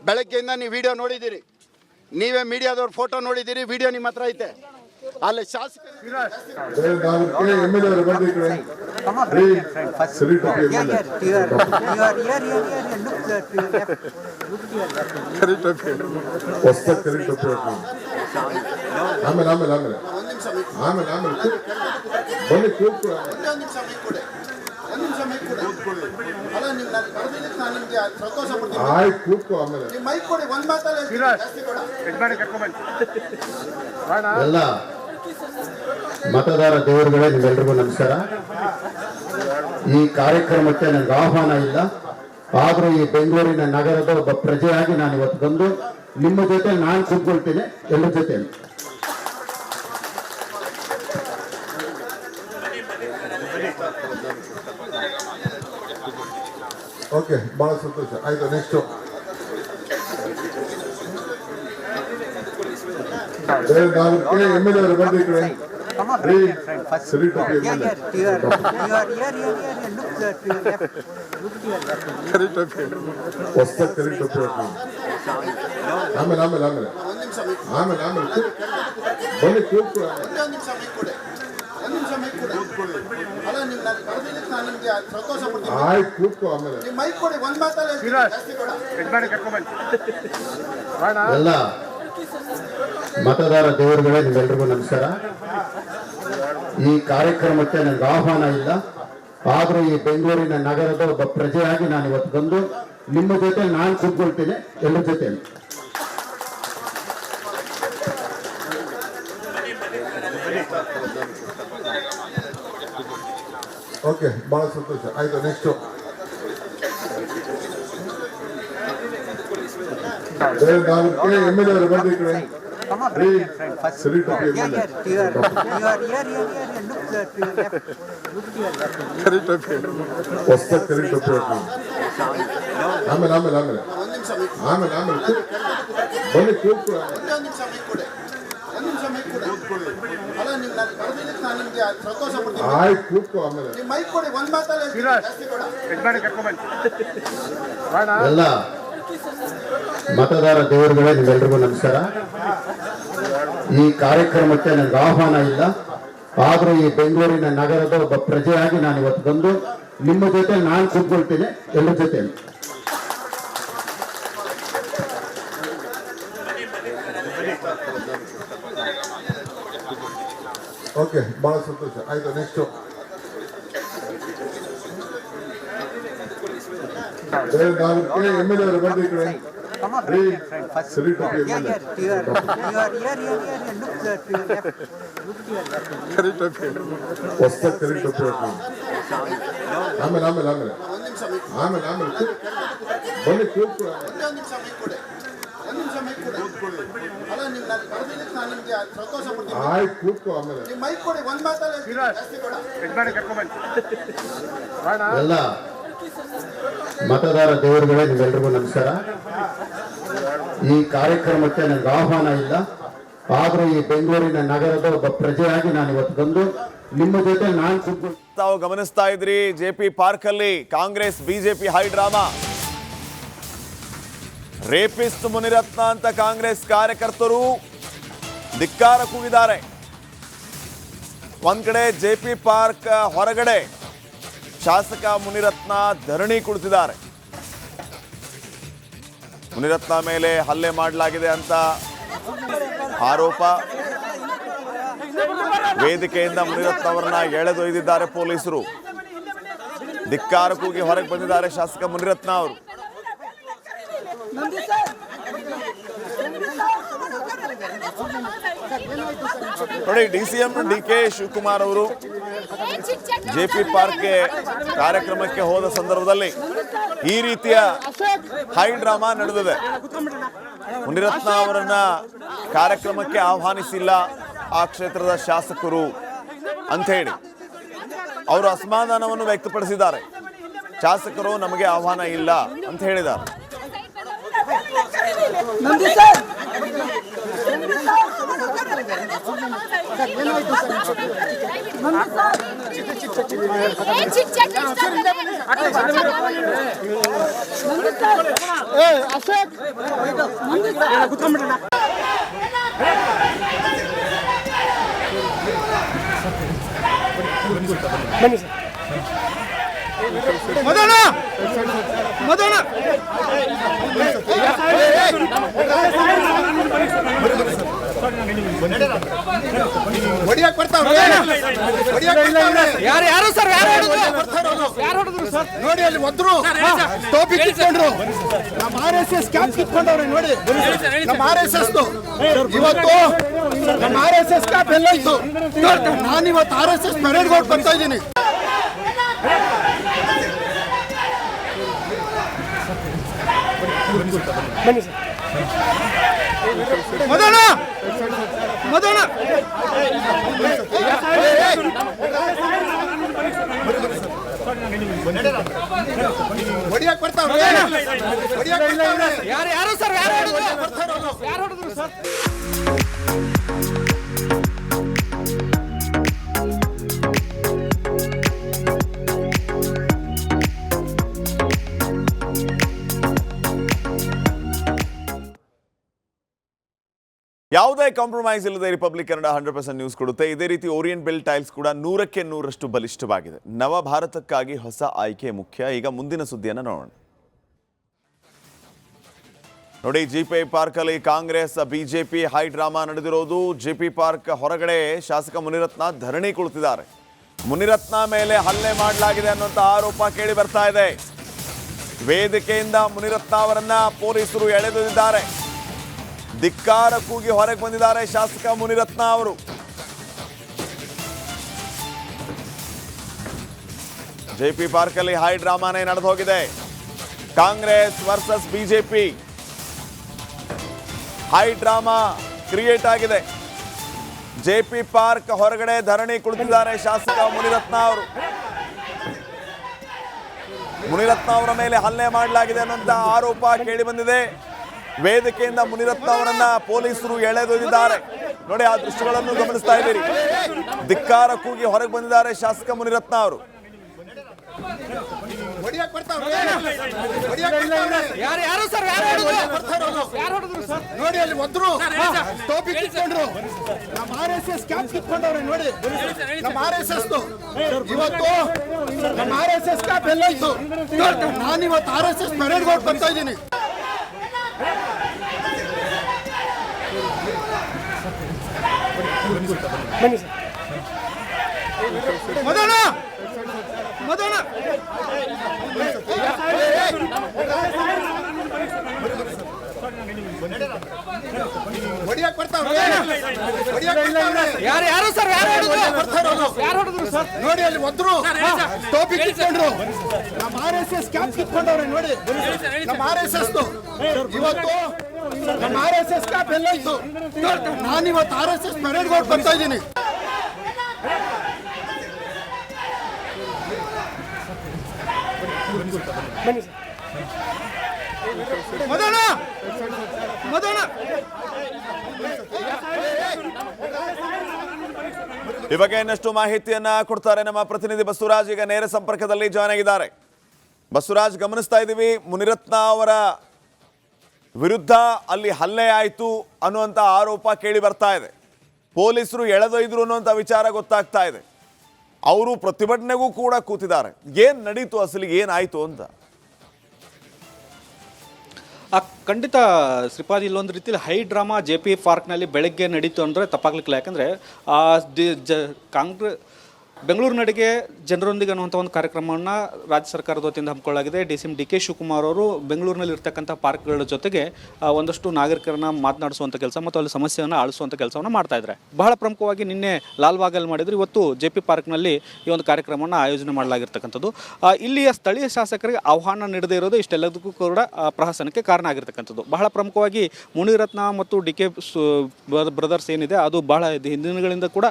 ಬೆಳಗ್ಗೆಯಿಂದ ನೀವು ವಿಡಿಯೋ ನೋಡಿದ್ದೀರಿ, ನೀವೇ ಮೀಡಿಯಾದವ್ರ ಫೋಟೋ ನೋಡಿದ್ದೀರಿ, ವಿಡಿಯೋ ನಿಮ್ಮ ಹತ್ರ ಐತೆ. ಅಲ್ಲಿ ಶಾಸಕ ಆಮೇಲೆ ಆಮೇಲೆ ಬನ್ನಿ ಕೂತ್ಕೊಳ್ಳಿ. ಒಂದು ನಿಮಿಷ ಮೈಕ್ ಕೊಡಿ. ಅಲ್ಲ ನೀವು ನಾನು ಕರೆದಿದ್ದಕ್ಕೆ ನಾನು ನಿಮಗೆ ಸಂತೋಷ ಪಡ್ತೀನಿ. ಆಯ್ತು ಕೂತ್ಕೋ. ಆಮೇಲೆ ನೀವು ಮೈಕ್ ಕೊಡಿ, ಒಂದು ಮಾತಲ್ಲಿ ಜಾಸ್ತಿ ಕೊಡ. ಎಲ್ಲ ಮತದಾರ ದೇವರುಗಳೇ, ನಿಮ್ಮೆಲ್ರಿಗೂ ನಮಸ್ಕಾರ. ಈ ಕಾರ್ಯಕ್ರಮಕ್ಕೆ ನನಗೆ ಆಹ್ವಾನ ಇಲ್ಲ, ಆದರೂ ಈ ಬೆಂಗಳೂರಿನ ನಗರದ ಒಬ್ಬ ಪ್ರಜೆಯಾಗಿ ನಾನು ಇವತ್ತು ಬಂದು ನಿಮ್ಮ ಜೊತೆ ನಾನು ಕೂತ್ಕೊಳ್ತೀನಿ, ಎಲ್ಲರ ಜೊತೆ. ಓಕೆ, ಬಹಳ ಸಂತೋಷ. ಆಯ್ತು, ನೆಕ್ಸ್ಟ್ MLA ಅವರು ಬಂದು ಈ ಕಡೆ ಸರಿ ಟೋಪಿ ಹೊಸ ಕರಿ ಟೋಪಿ ಆಮೇಲೆ ಬನ್ನಿ ಕೂತ್ಕೊಳ್ಳಿ. ಒಂದು ನಿಮಿಷ ಮೈಕ್ ಕೊಡಿ. ಅಲ್ಲ ನೀವು ನಾನು ಕರೆದಿದ್ದಕ್ಕೆ ನಾನು ನಿಮಗೆ ಸಂತೋಷ ಪಡ್ತೀನಿ. ಆಯ್ತು ಕೂತ್ಕೋ. ಆಮೇಲೆ ನೀವು ಮೈಕ್ ಕೊಡಿ, ಒಂದು ಮಾತಲ್ಲಿ ಜಾಸ್ತಿ ಕೊಡ. ಎಲ್ಲ ಮತದಾರ ದೇವರುಗಳೇ, ನಿಮ್ಮೆಲ್ರಿಗೂ ನಮಸ್ಕಾರ. ಈ ಕಾರ್ಯಕ್ರಮಕ್ಕೆ ನನಗೆ ಆಹ್ವಾನ ಇಲ್ಲ, ಆದರೂ ಈ ಬೆಂಗಳೂರಿನ ನಗರದ ಒಬ್ಬ ಪ್ರಜೆಯಾಗಿ ನಾನು ಇವತ್ತು ಬಂದು ನಿಮ್ಮ ಜೊತೆ ನಾನು ಕೂತ್ಕೊಳ್ತೀನಿ, ಎಲ್ಲರ ಜೊತೆ. ಓಕೆ, ಬಹಳ ಸಂತೋಷ. ಆಯ್ತು, ನೆಕ್ಸ್ಟ್ MLA ಅವರು ಬಂದು ಈ ಕಡೆ ಸರಿ ಟೋಪಿ ಹೊಸ ಕರಿ ಟೋಪಿ ಆಮೇಲೆ ಬನ್ನಿ ಕೂತ್ಕೊಳ್ಳಿ. ಒಂದು ನಿಮಿಷ ಮೈಕ್ ಕೊಡಿ. ಅಲ್ಲ ನೀವು ನಾನು ಕರೆದಿದ್ದಕ್ಕೆ ನಾನು ನಿಮಗೆ ಸಂತೋಷ ಪಡ್ತೀನಿ. ಆಯ್ತು ಕೂತ್ಕೋ. ಆಮೇಲೆ ನೀವು ಮೈಕ್ ಕೊಡಿ, ಒಂದು ಮಾತಲ್ಲಿ ಜಾಸ್ತಿ ಕೊಡ. ಎಲ್ಲ ಮತದಾರ ದೇವರುಗಳೇ, ನಿಮ್ಮೆಲ್ರಿಗೂ ನಮಸ್ಕಾರ. ಈ ಕಾರ್ಯಕ್ರಮಕ್ಕೆ ನನಗೆ ಆಹ್ವಾನ ಇಲ್ಲ, ಆದರೂ ಈ ಬೆಂಗಳೂರಿನ ನಗರದ ಒಬ್ಬ ಪ್ರಜೆಯಾಗಿ ನಾನು ಇವತ್ತು ಬಂದು ನಿಮ್ಮ ಜೊತೆ ನಾನು ಕೂತ್ಕೊಳ್ತೀನಿ, ಎಲ್ಲರ ಜೊತೆ. ಓಕೆ, ಬಹಳ ಸಂತೋಷ. ಆಯ್ತು, ನೆಕ್ಸ್ಟ್ MLA ಅವರು ಬಂದು ಈ ಕಡೆ ಸರಿ ಟೋಪಿ ಹೊಸ ಕರಿ ಟೋಪಿ ಆಮೇಲೆ ಬನ್ನಿ ಕೂತ್ಕೊಳ್ಳಿ. ಒಂದು ನಿಮಿಷ ಮೈಕ್ ಕೊಡಿ. ಅಲ್ಲ ನೀವು ನಾನು ಕರೆದಿದ್ದಕ್ಕೆ ನಾನು ನಿಮಗೆ ಸಂತೋಷ ಪಡ್ತೀನಿ. ಆಯ್ತು ಕೂತ್ಕೋ. ಆಮೇಲೆ ನೀವು ಮೈಕ್ ಕೊಡಿ, ಒಂದು ಮಾತಲ್ಲಿ ಜಾಸ್ತಿ ಕೊಡ. ಎಲ್ಲ ಮತದಾರ ದೇವರುಗಳೇ, ನಿಮ್ಮೆಲ್ರಿಗೂ ನಮಸ್ಕಾರ. ಈ ಕಾರ್ಯಕ್ರಮಕ್ಕೆ ನನಗೆ ಆಹ್ವಾನ ಇಲ್ಲ, ಆದರೂ ಈ ಬೆಂಗಳೂರಿನ ನಗರದ ಒಬ್ಬ ಪ್ರಜೆಯಾಗಿ ನಾನು ಇವತ್ತು ಬಂದು ನಿಮ್ಮ ಜೊತೆ ನಾನು ಕೂತ್ಕೊಂಡು. ತಾವು ಗಮನಿಸ್ತಾ ಇದ್ರಿ, JP ಪಾರ್ಕ್ ಅಲ್ಲಿ Congress BJP high drama. Rapist Munirathna ಅಂತ ಕಾಂಗ್ರೆಸ್ ಕಾರ್ಯಕರ್ತರು ಧಿಕ್ಕಾರ ಕೂಗಿದ್ದಾರೆ. ಒಂದ್ ಕಡೆ JP ಪಾರ್ಕ್ ಹೊರಗಡೆ ಶಾಸಕ ಮುನಿರತ್ನ ಧರಣಿ ಕುಳಿತಿದ್ದಾರೆ. ಮುನಿರತ್ನ ಮೇಲೆ ಹಲ್ಲೆ ಮಾಡಲಾಗಿದೆ ಅಂತ ಆರೋಪ. ವೇದಿಕೆಯಿಂದ ಮುನಿರತ್ನ ಅವರನ್ನ ಎಳೆದೊಯ್ದಿದ್ದಾರೆ ಪೊಲೀಸರು. ಧಿಕ್ಕಾರ ಕೂಗಿ ಹೊರಗೆ ಬಂದಿದ್ದಾರೆ ಶಾಸಕ ಮುನಿರತ್ನ ಅವರು. ನೋಡಿ, DCM DK ಶಿವಕುಮಾರ್ ಅವರು JP ಪಾರ್ಕ್ಗೆ ಕಾರ್ಯಕ್ರಮಕ್ಕೆ ಹೋದ ಸಂದರ್ಭದಲ್ಲಿ ಈ ರೀತಿಯ ಹೈ ಡ್ರಾಮಾ ನಡೆದಿದೆ. ಮುನಿರತ್ನ ಅವರನ್ನ ಕಾರ್ಯಕ್ರಮಕ್ಕೆ ಆಹ್ವಾನಿಸಿಲ್ಲ ಆ ಕ್ಷೇತ್ರದ ಶಾಸಕರು ಅಂತ ಹೇಳಿ ಅವರು ಅಸಮಾಧಾನವನ್ನು ವ್ಯಕ್ತಪಡಿಸಿದ್ದಾರೆ. ಶಾಸಕರು ನಮಗೆ ಆಹ್ವಾನ ಇಲ್ಲ ಅಂತ ಹೇಳಿದ್ದಾರೆ. ಹೊಡಿಯ ಯಾರು ಸರ್ ನೋಡಿ ಅಲ್ಲಿ ಒದ್ರು ಟೋಪಿ ಕಿತ್ಕೊಂಡ್ರು. ನಮ್ಮ RSS ಕ್ಯಾಪ್ ಕಿತ್ಕೊಂಡವ್ರೆ ನೋಡಿ. ನಮ್ಮ RSS ಇವತ್ತು ನಮ್ಮ RSS ಕ್ಯಾಪ್ ಎಲ್ಲ ಇತ್ತು. ನಾನು ಇವತ್ತು RSS ಪರೇಡ್ ಗೋಡ್ ಬರ್ತಾ ಇದ್ದೀನಿ. ಮದನ ಹೊಡಿಯಕ್ ಬರ್ತಾವ್ರೆ. ಯಾರು ಸರ್ ಯಾರು ಹೊಡೆದ್ರು ಸರ್? ಯಾವುದೇ ಕಾಂಪ್ರಮೈಸ್ ಇಲ್ಲದೆ ರಿಪಬ್ಲಿಕ್ ಕನ್ನಡ 100% ನ್ಯೂಸ್ ಕೊಡುತ್ತೆ. ಇದೇ ರೀತಿ ಓರಿಯಂಟ್ ಬೆಲ್ ಟೈಲ್ಸ್ ಕೂಡ 100ಕ್ಕೆ 100ರಷ್ಟು ಬಲಿಷ್ಠವಾಗಿದೆ. ನವ ಭಾರತಕ್ಕಾಗಿ ಹೊಸ ಆಯ್ಕೆ ಮುಖ್ಯ. ಈಗ ಮುಂದಿನ ಸುದ್ದಿಯನ್ನು ನೋಡೋಣ. ನೋಡಿ, ಜಿಪಿ ಪಾರ್ಕ್ ಅಲ್ಲಿ ಕಾಂಗ್ರೆಸ್ ಬಿಜೆಪಿ ಹೈ ಡ್ರಾಮಾ ನಡೆದಿರೋದು. ಜಿಪಿ ಪಾರ್ಕ್ ಹೊರಗಡೆ ಶಾಸಕ ಮುನಿರತ್ನ ಧರಣಿ ಕುಳಿತಿದ್ದಾರೆ. ಮುನಿರತ್ನ ಮೇಲೆ ಹಲ್ಲೆ ಮಾಡಲಾಗಿದೆ ಅನ್ನುವಂಥ ಆರೋಪ ಕೇಳಿ ಬರ್ತಾ ಇದೆ. ವೇದಿಕೆಯಿಂದ ಮುನಿರತ್ನ ಅವರನ್ನ ಪೊಲೀಸರು ಎಳೆದೊಯ್ದಿದ್ದಾರೆ. ಧಿಕ್ಕಾರ ಕೂಗಿ ಹೊರಗೆ ಬಂದಿದ್ದಾರೆ ಶಾಸಕ ಮುನಿರತ್ನ ಅವರು. ಜೆಪಿ ಪಾರ್ಕ್ ಅಲ್ಲಿ ಹೈ ಡ್ರಾಮಾನೇ ನಡೆದು ಹೋಗಿದೆ. Congress versus BJP high drama create ಆಗಿದೆ. ಜೆಪಿ ಪಾರ್ಕ್ ಹೊರಗಡೆ ಧರಣಿ ಕುಳಿತಿದ್ದಾರೆ ಶಾಸಕ ಮುನಿರತ್ನ ಅವರು. ಮುನಿರತ್ನ ಅವರ ಮೇಲೆ ಹಲ್ಲೆ ಮಾಡಲಾಗಿದೆ ಅನ್ನುವಂತ ಆರೋಪ ಕೇಳಿ ಬಂದಿದೆ. ವೇದಿಕೆಯಿಂದ ಮುನಿರತ್ನ ಅವರನ್ನ ಪೊಲೀಸರು ಎಳೆದೊಯ್ದಿದ್ದಾರೆ. ನೋಡಿ, ಆ ದೃಶ್ಯಗಳನ್ನು ಗಮನಿಸ್ತಾ ಇದ್ದೀರಿ. ಧಿಕ್ಕಾರ ಕೂಗಿ ಹೊರಗೆ ಬಂದಿದ್ದಾರೆ ಶಾಸಕ ಮುನಿರತ್ನ ಅವರು. ಯಾರು ಸರ್ ಸರ್? ನೋಡಿ ಅಲ್ಲಿ ಒದ್ರು ಟೋಪಿ ಕಿತ್ಕೊಂಡ್ರು. ನಮ್ಮ RSS ಕ್ಯಾಪ್ ಕಿತ್ಕೊಂಡವ್ರೆ ನೋಡಿ. ನಮ್ಮ RSS ಇವತ್ತು ನಮ್ಮ RSS ಕ್ಯಾಪ್ ಎಲ್ಲ ಇತ್ತು. ನಾನು ಇವತ್ತು RSS ಪರೇಡ್ ಗೋಡ್ ಬರ್ತಾ ಇದ್ದೀನಿ. ಮದನ ಹೊಡಿಯಕ್ ಬರ್ತಾವ್ರೆ. ಯಾರು ಸರ್ ಯಾರು ಹೊಡೆದ್ರು ಸರ್? ನೋಡಿ ಅಲ್ಲಿ ಒದ್ರು ಟೋಪಿ ಕಿತ್ಕೊಂಡ್ರು. ನಮ್ಮ RSS ಕ್ಯಾಪ್ ಕಿತ್ಕೊಂಡವ್ರೆ ನೋಡಿ. ನಮ್ಮ RSS ಇವತ್ತು ನಮ್ಮ RSS ಕ್ಯಾಪ್ ಎಲ್ಲ ಇತ್ತು. ನಾನು ಇವತ್ತು RSS ಪರೇಡ್ ಗೋಡ್ ಬರ್ತಾ ಇದ್ದೀನಿ. ಮದನ ಈ ಬಗ್ಗೆ ಇನ್ನಷ್ಟು ಮಾಹಿತಿಯನ್ನ ಕೊಡ್ತಾರೆ ನಮ್ಮ ಪ್ರತಿನಿಧಿ ಬಸವರಾಜ್. ಈಗ ನೇರ ಸಂಪರ್ಕದಲ್ಲಿ ಜಾಯ್ನ್ ಆಗಿದ್ದಾರೆ. ಬಸವರಾಜ್, ಗಮನಿಸ್ತಾ ಇದ್ದೀವಿ, ಮುನಿರತ್ನ ಅವರ ವಿರುದ್ಧ ಅಲ್ಲಿ ಹಲ್ಲೆ ಆಯಿತು ಅನ್ನುವಂಥ ಆರೋಪ ಕೇಳಿ ಬರ್ತಾ ಇದೆ. ಪೊಲೀಸರು ಎಳೆದೊಯ್ದ್ರು ಅನ್ನುವಂಥ ವಿಚಾರ ಗೊತ್ತಾಗ್ತಾ ಇದೆ. ಅವರು ಪ್ರತಿಭಟನೆಗೂ ಕೂಡ ಕೂತಿದ್ದಾರೆ. ಏನು ನಡೀತು, ಅಸಲಿಗೆ ಏನಾಯಿತು ಅಂತ? ಖಂಡಿತ ಶ್ರೀಪಾದ್, ಇಲ್ಲೊಂದು ರೀತಿಯಲ್ಲಿ ಹೈ ಡ್ರಾಮಾ JP ಪಾರ್ಕ್ನಲ್ಲಿ ಬೆಳಗ್ಗೆ ನಡೀತು ಅಂದರೆ ತಪ್ಪಾಗ್ಲಿಕ್ಕಿಲ್ಲ. ಯಾಕಂದರೆ ಬೆಂಗಳೂರು ನಡಿಗೆ ಜನರೊಂದಿಗೆ ಅನ್ನುವಂಥ ಒಂದು ಕಾರ್ಯಕ್ರಮವನ್ನು ರಾಜ್ಯ ಸರ್ಕಾರದ ವತಿಯಿಂದ ಹಮ್ಮಿಕೊಳ್ಳಲಾಗಿದೆ. DCM DK ಶಿವಕುಮಾರ್ ಅವರು ಬೆಂಗಳೂರಿನಲ್ಲಿ ಇರ್ತಕ್ಕಂಥ ಪಾರ್ಕ್ಗಳ ಜೊತೆಗೆ ಒಂದಷ್ಟು ನಾಗರಿಕರನ್ನ ಮಾತನಾಡಿಸುವಂಥ ಕೆಲಸ ಮತ್ತು ಅಲ್ಲಿ ಸಮಸ್ಯೆಯನ್ನು ಆಳಿಸುವಂಥ ಕೆಲಸವನ್ನು ಮಾಡ್ತಾ ಇದ್ದಾರೆ. ಬಹಳ ಪ್ರಮುಖವಾಗಿ ನಿನ್ನೆ ಲಾಲ್ಬಾಗಲ್ಲಿ ಮಾಡಿದ್ರು, ಇವತ್ತು JP ಪಾರ್ಕ್ನಲ್ಲಿ ಈ ಒಂದು ಕಾರ್ಯಕ್ರಮವನ್ನು ಆಯೋಜನೆ ಮಾಡಲಾಗಿರ್ತಕ್ಕಂಥದ್ದು. ಇಲ್ಲಿಯ ಸ್ಥಳೀಯ ಶಾಸಕರಿಗೆ ಆಹ್ವಾನ ನೀಡದೇ ಇರೋದು ಇಷ್ಟೆಲ್ಲದಕ್ಕೂ ಕೂಡ ಪ್ರಹಸನಕ್ಕೆ ಕಾರಣ ಆಗಿರ್ತಕ್ಕಂಥದ್ದು. ಬಹಳ ಪ್ರಮುಖವಾಗಿ ಮುನಿರತ್ನ ಮತ್ತು DK ಬ್ರದರ್ಸ್ ಏನಿದೆ ಅದು ಬಹಳ ಹಿಂದಿನಗಳಿಂದ ಕೂಡ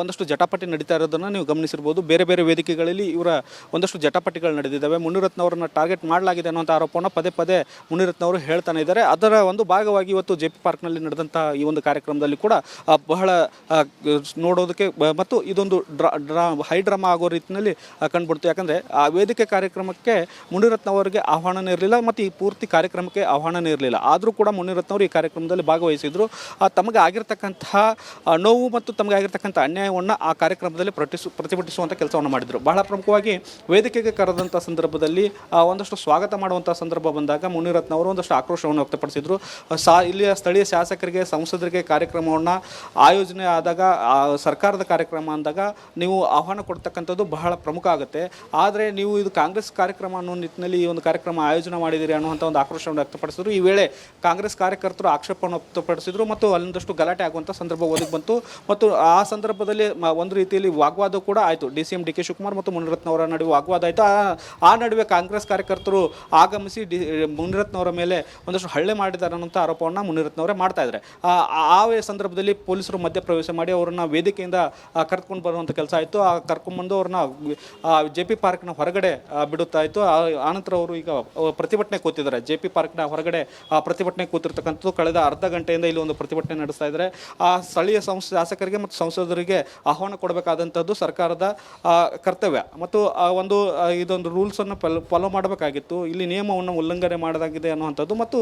ಒಂದಷ್ಟು ಜಟಾಪಟಿ ನಡೀತಾ ಇರೋದನ್ನು ನೀವು ಗಮನಿಸಿರ್ಬೋದು. ಬೇರೆ ಬೇರೆ ವೇದಿಕೆಗಳಲ್ಲಿ ಇವರ ಒಂದಷ್ಟು ಜಟಾಪಟಿಗಳು ನಡೆದಿದ್ದಾವೆ. ಮುನಿರತ್ನ ಅವರನ್ನು ಟಾರ್ಗೆಟ್ ಮಾಡಲಾಗಿದೆ ಅನ್ನುವಂಥ ಆರೋಪವನ್ನು ಪದೇ ಪದೇ ಮುನಿರತ್ನ ಅವರು ಹೇಳ್ತಾನೆ ಇದ್ದಾರೆ. ಅದರ ಒಂದು ಭಾಗವಾಗಿ ಇವತ್ತು JP ಪಾರ್ಕ್ನಲ್ಲಿ ನಡೆದಂಥ ಈ ಒಂದು ಕಾರ್ಯಕ್ರಮದಲ್ಲಿ ಕೂಡ ಬಹಳ ನೋಡೋದಕ್ಕೆ ಮತ್ತು ಇದೊಂದು ಹೈ ಡ್ರಾಮಾ ಆಗೋ ರೀತಿಯಲ್ಲಿ ಕಂಡುಬಿಡ್ತು. ಯಾಕಂದರೆ ಆ ವೇದಿಕೆ ಕಾರ್ಯಕ್ರಮಕ್ಕೆ ಮುನಿರತ್ನ ಅವರಿಗೆ ಆಹ್ವಾನನೇ ಇರಲಿಲ್ಲ ಮತ್ತು ಈ ಪೂರ್ತಿ ಕಾರ್ಯಕ್ರಮಕ್ಕೆ ಆಹ್ವಾನನೇ ಇರಲಿಲ್ಲ. ಆದರೂ ಕೂಡ ಮುನಿರತ್ನ ಅವರು ಈ ಕಾರ್ಯಕ್ರಮದಲ್ಲಿ ಭಾಗವಹಿಸಿದ್ರು. ತಮಗೆ ಆಗಿರ್ತಕ್ಕಂತಹ ನೋವು ಮತ್ತು ತಮಗೆ ಆಗಿರ್ತಕ್ಕಂಥ ಅನ್ಯಾಯವನ್ನು ಆ ಕಾರ್ಯಕ್ರಮದಲ್ಲಿ ಪ್ರಕಟಿಸುವ ಪ್ರತಿಭಟಿಸುವಂಥ ಕೆಲಸವನ್ನು ಮಾಡಿದರು. ಬಹಳ ಪ್ರಮುಖವಾಗಿ ವೇದಿಕೆಗೆ ಕರೆದಂಥ ಸಂದರ್ಭದಲ್ಲಿ ಒಂದಷ್ಟು ಸ್ವಾಗತ ಮಾಡುವಂಥ ಸಂದರ್ಭ ಬಂದಾಗ ಮುನಿರತ್ನವರು ಒಂದಷ್ಟು ಆಕ್ರೋಶವನ್ನು ವ್ಯಕ್ತಪಡಿಸಿದರು. ಇಲ್ಲಿಯ ಸ್ಥಳೀಯ ಶಾಸಕರಿಗೆ, ಸಂಸದರಿಗೆ ಕಾರ್ಯಕ್ರಮವನ್ನು ಆಯೋಜನೆ ಆದಾಗ, ಸರ್ಕಾರದ ಕಾರ್ಯಕ್ರಮ ಅಂದಾಗ ನೀವು ಆಹ್ವಾನ ಕೊಡ್ತಕ್ಕಂಥದ್ದು ಬಹಳ ಪ್ರಮುಖ ಆಗುತ್ತೆ. ಆದರೆ ನೀವು ಇದು ಕಾಂಗ್ರೆಸ್ ಕಾರ್ಯಕ್ರಮ ಅನ್ನೋ ನಿಟ್ಟಿನಲ್ಲಿ ಈ ಒಂದು ಕಾರ್ಯಕ್ರಮ ಆಯೋಜನೆ ಮಾಡಿದ್ದೀರಿ ಅನ್ನುವಂಥ ಒಂದು ಆಕ್ರೋಶವನ್ನು ವ್ಯಕ್ತಪಡಿಸಿದರು. ಈ ವೇಳೆ ಕಾಂಗ್ರೆಸ್ ಕಾರ್ಯಕರ್ತರು ಆಕ್ಷೇಪವನ್ನು ವ್ಯಕ್ತಪಡಿಸಿದರು ಮತ್ತು ಅಲ್ಲೊಂದಷ್ಟು ಗಲಾಟೆ ಆಗುವಂಥ ಸಂದರ್ಭ ಒದಗಿ ಬಂತು. ಮತ್ತು ಆ ಸಂದರ್ಭದಲ್ಲಿ ಒಂದು ರೀತಿಯಲ್ಲಿ ವಾಗ್ವಾದ ಕೂಡ ಆಯಿತು. DCM DK ಶಿವಕುಮಾರ್ ಮತ್ತು ಮುನಿರತ್ನವರ ನಡುವೆ ವಾಗ್ವಾದ ಆಯಿತು. ಆ ನಡುವೆ ಕಾಂಗ್ರೆಸ್ ಕಾರ್ಯಕರ್ತರು ಆಗಮಿಸಿ ಮುನಿರತ್ನವರ ಮೇಲೆ ಒಂದಷ್ಟು ಹಳ್ಳೆ ಮಾಡಿದ್ದಾರೆ ಅನ್ನೋಂಥ ಆರೋಪವನ್ನು ಮುನಿರತ್ನವರೇ ಮಾಡ್ತಾ ಇದ್ದಾರೆ. ಆ ಸಂದರ್ಭದಲ್ಲಿ ಪೊಲೀಸರು ಮಧ್ಯಪ್ರವೇಶ ಮಾಡಿ ಅವರನ್ನ ವೇದಿಕೆಯಿಂದ ಕರ್ಕೊಂಡು ಬರುವಂಥ ಕೆಲಸ ಆಯಿತು. ಕರ್ಕೊಂಡ್ಬಂದು ಅವ್ರನ್ನ JP ಪಾರ್ಕ್ನ ಹೊರಗಡೆ ಬಿಡುತ್ತಾಯಿತು. ಆನಂತರ ಅವರು ಈಗ ಪ್ರತಿಭಟನೆ ಕೂತಿದ್ದಾರೆ. JP ಪಾರ್ಕ್ನ ಹೊರಗಡೆ ಪ್ರತಿಭಟನೆ ಕೂತಿರ್ತಕ್ಕಂಥದ್ದು. ಕಳೆದ ಅರ್ಧ ಗಂಟೆಯಿಂದ ಇಲ್ಲಿ ಒಂದು ಪ್ರತಿಭಟನೆ ನಡೆಸ್ತಾ ಇದ್ದಾರೆ. ಆ ಸ್ಥಳೀಯ ಶಾಸಕರಿಗೆ ಮತ್ತು ಸಂಸದರಿಗೆ ಆಹ್ವಾನ ಕೊಡಬೇಕಾದಂಥದ್ದು ಸರ್ಕಾರದ ಕರ್ತವ್ಯ ಮತ್ತು ಇದೊಂದು ರೂಲ್ಸನ್ನು ಫಾಲೋ ಮಾಡಬೇಕಾಗಿತ್ತು. ಇಲ್ಲಿ ನಿಯಮವನ್ನು ಉಲ್ಲಂಘನೆ ಮಾಡಲಾಗಿದೆ ಅನ್ನುವಂಥದ್ದು ಮತ್ತು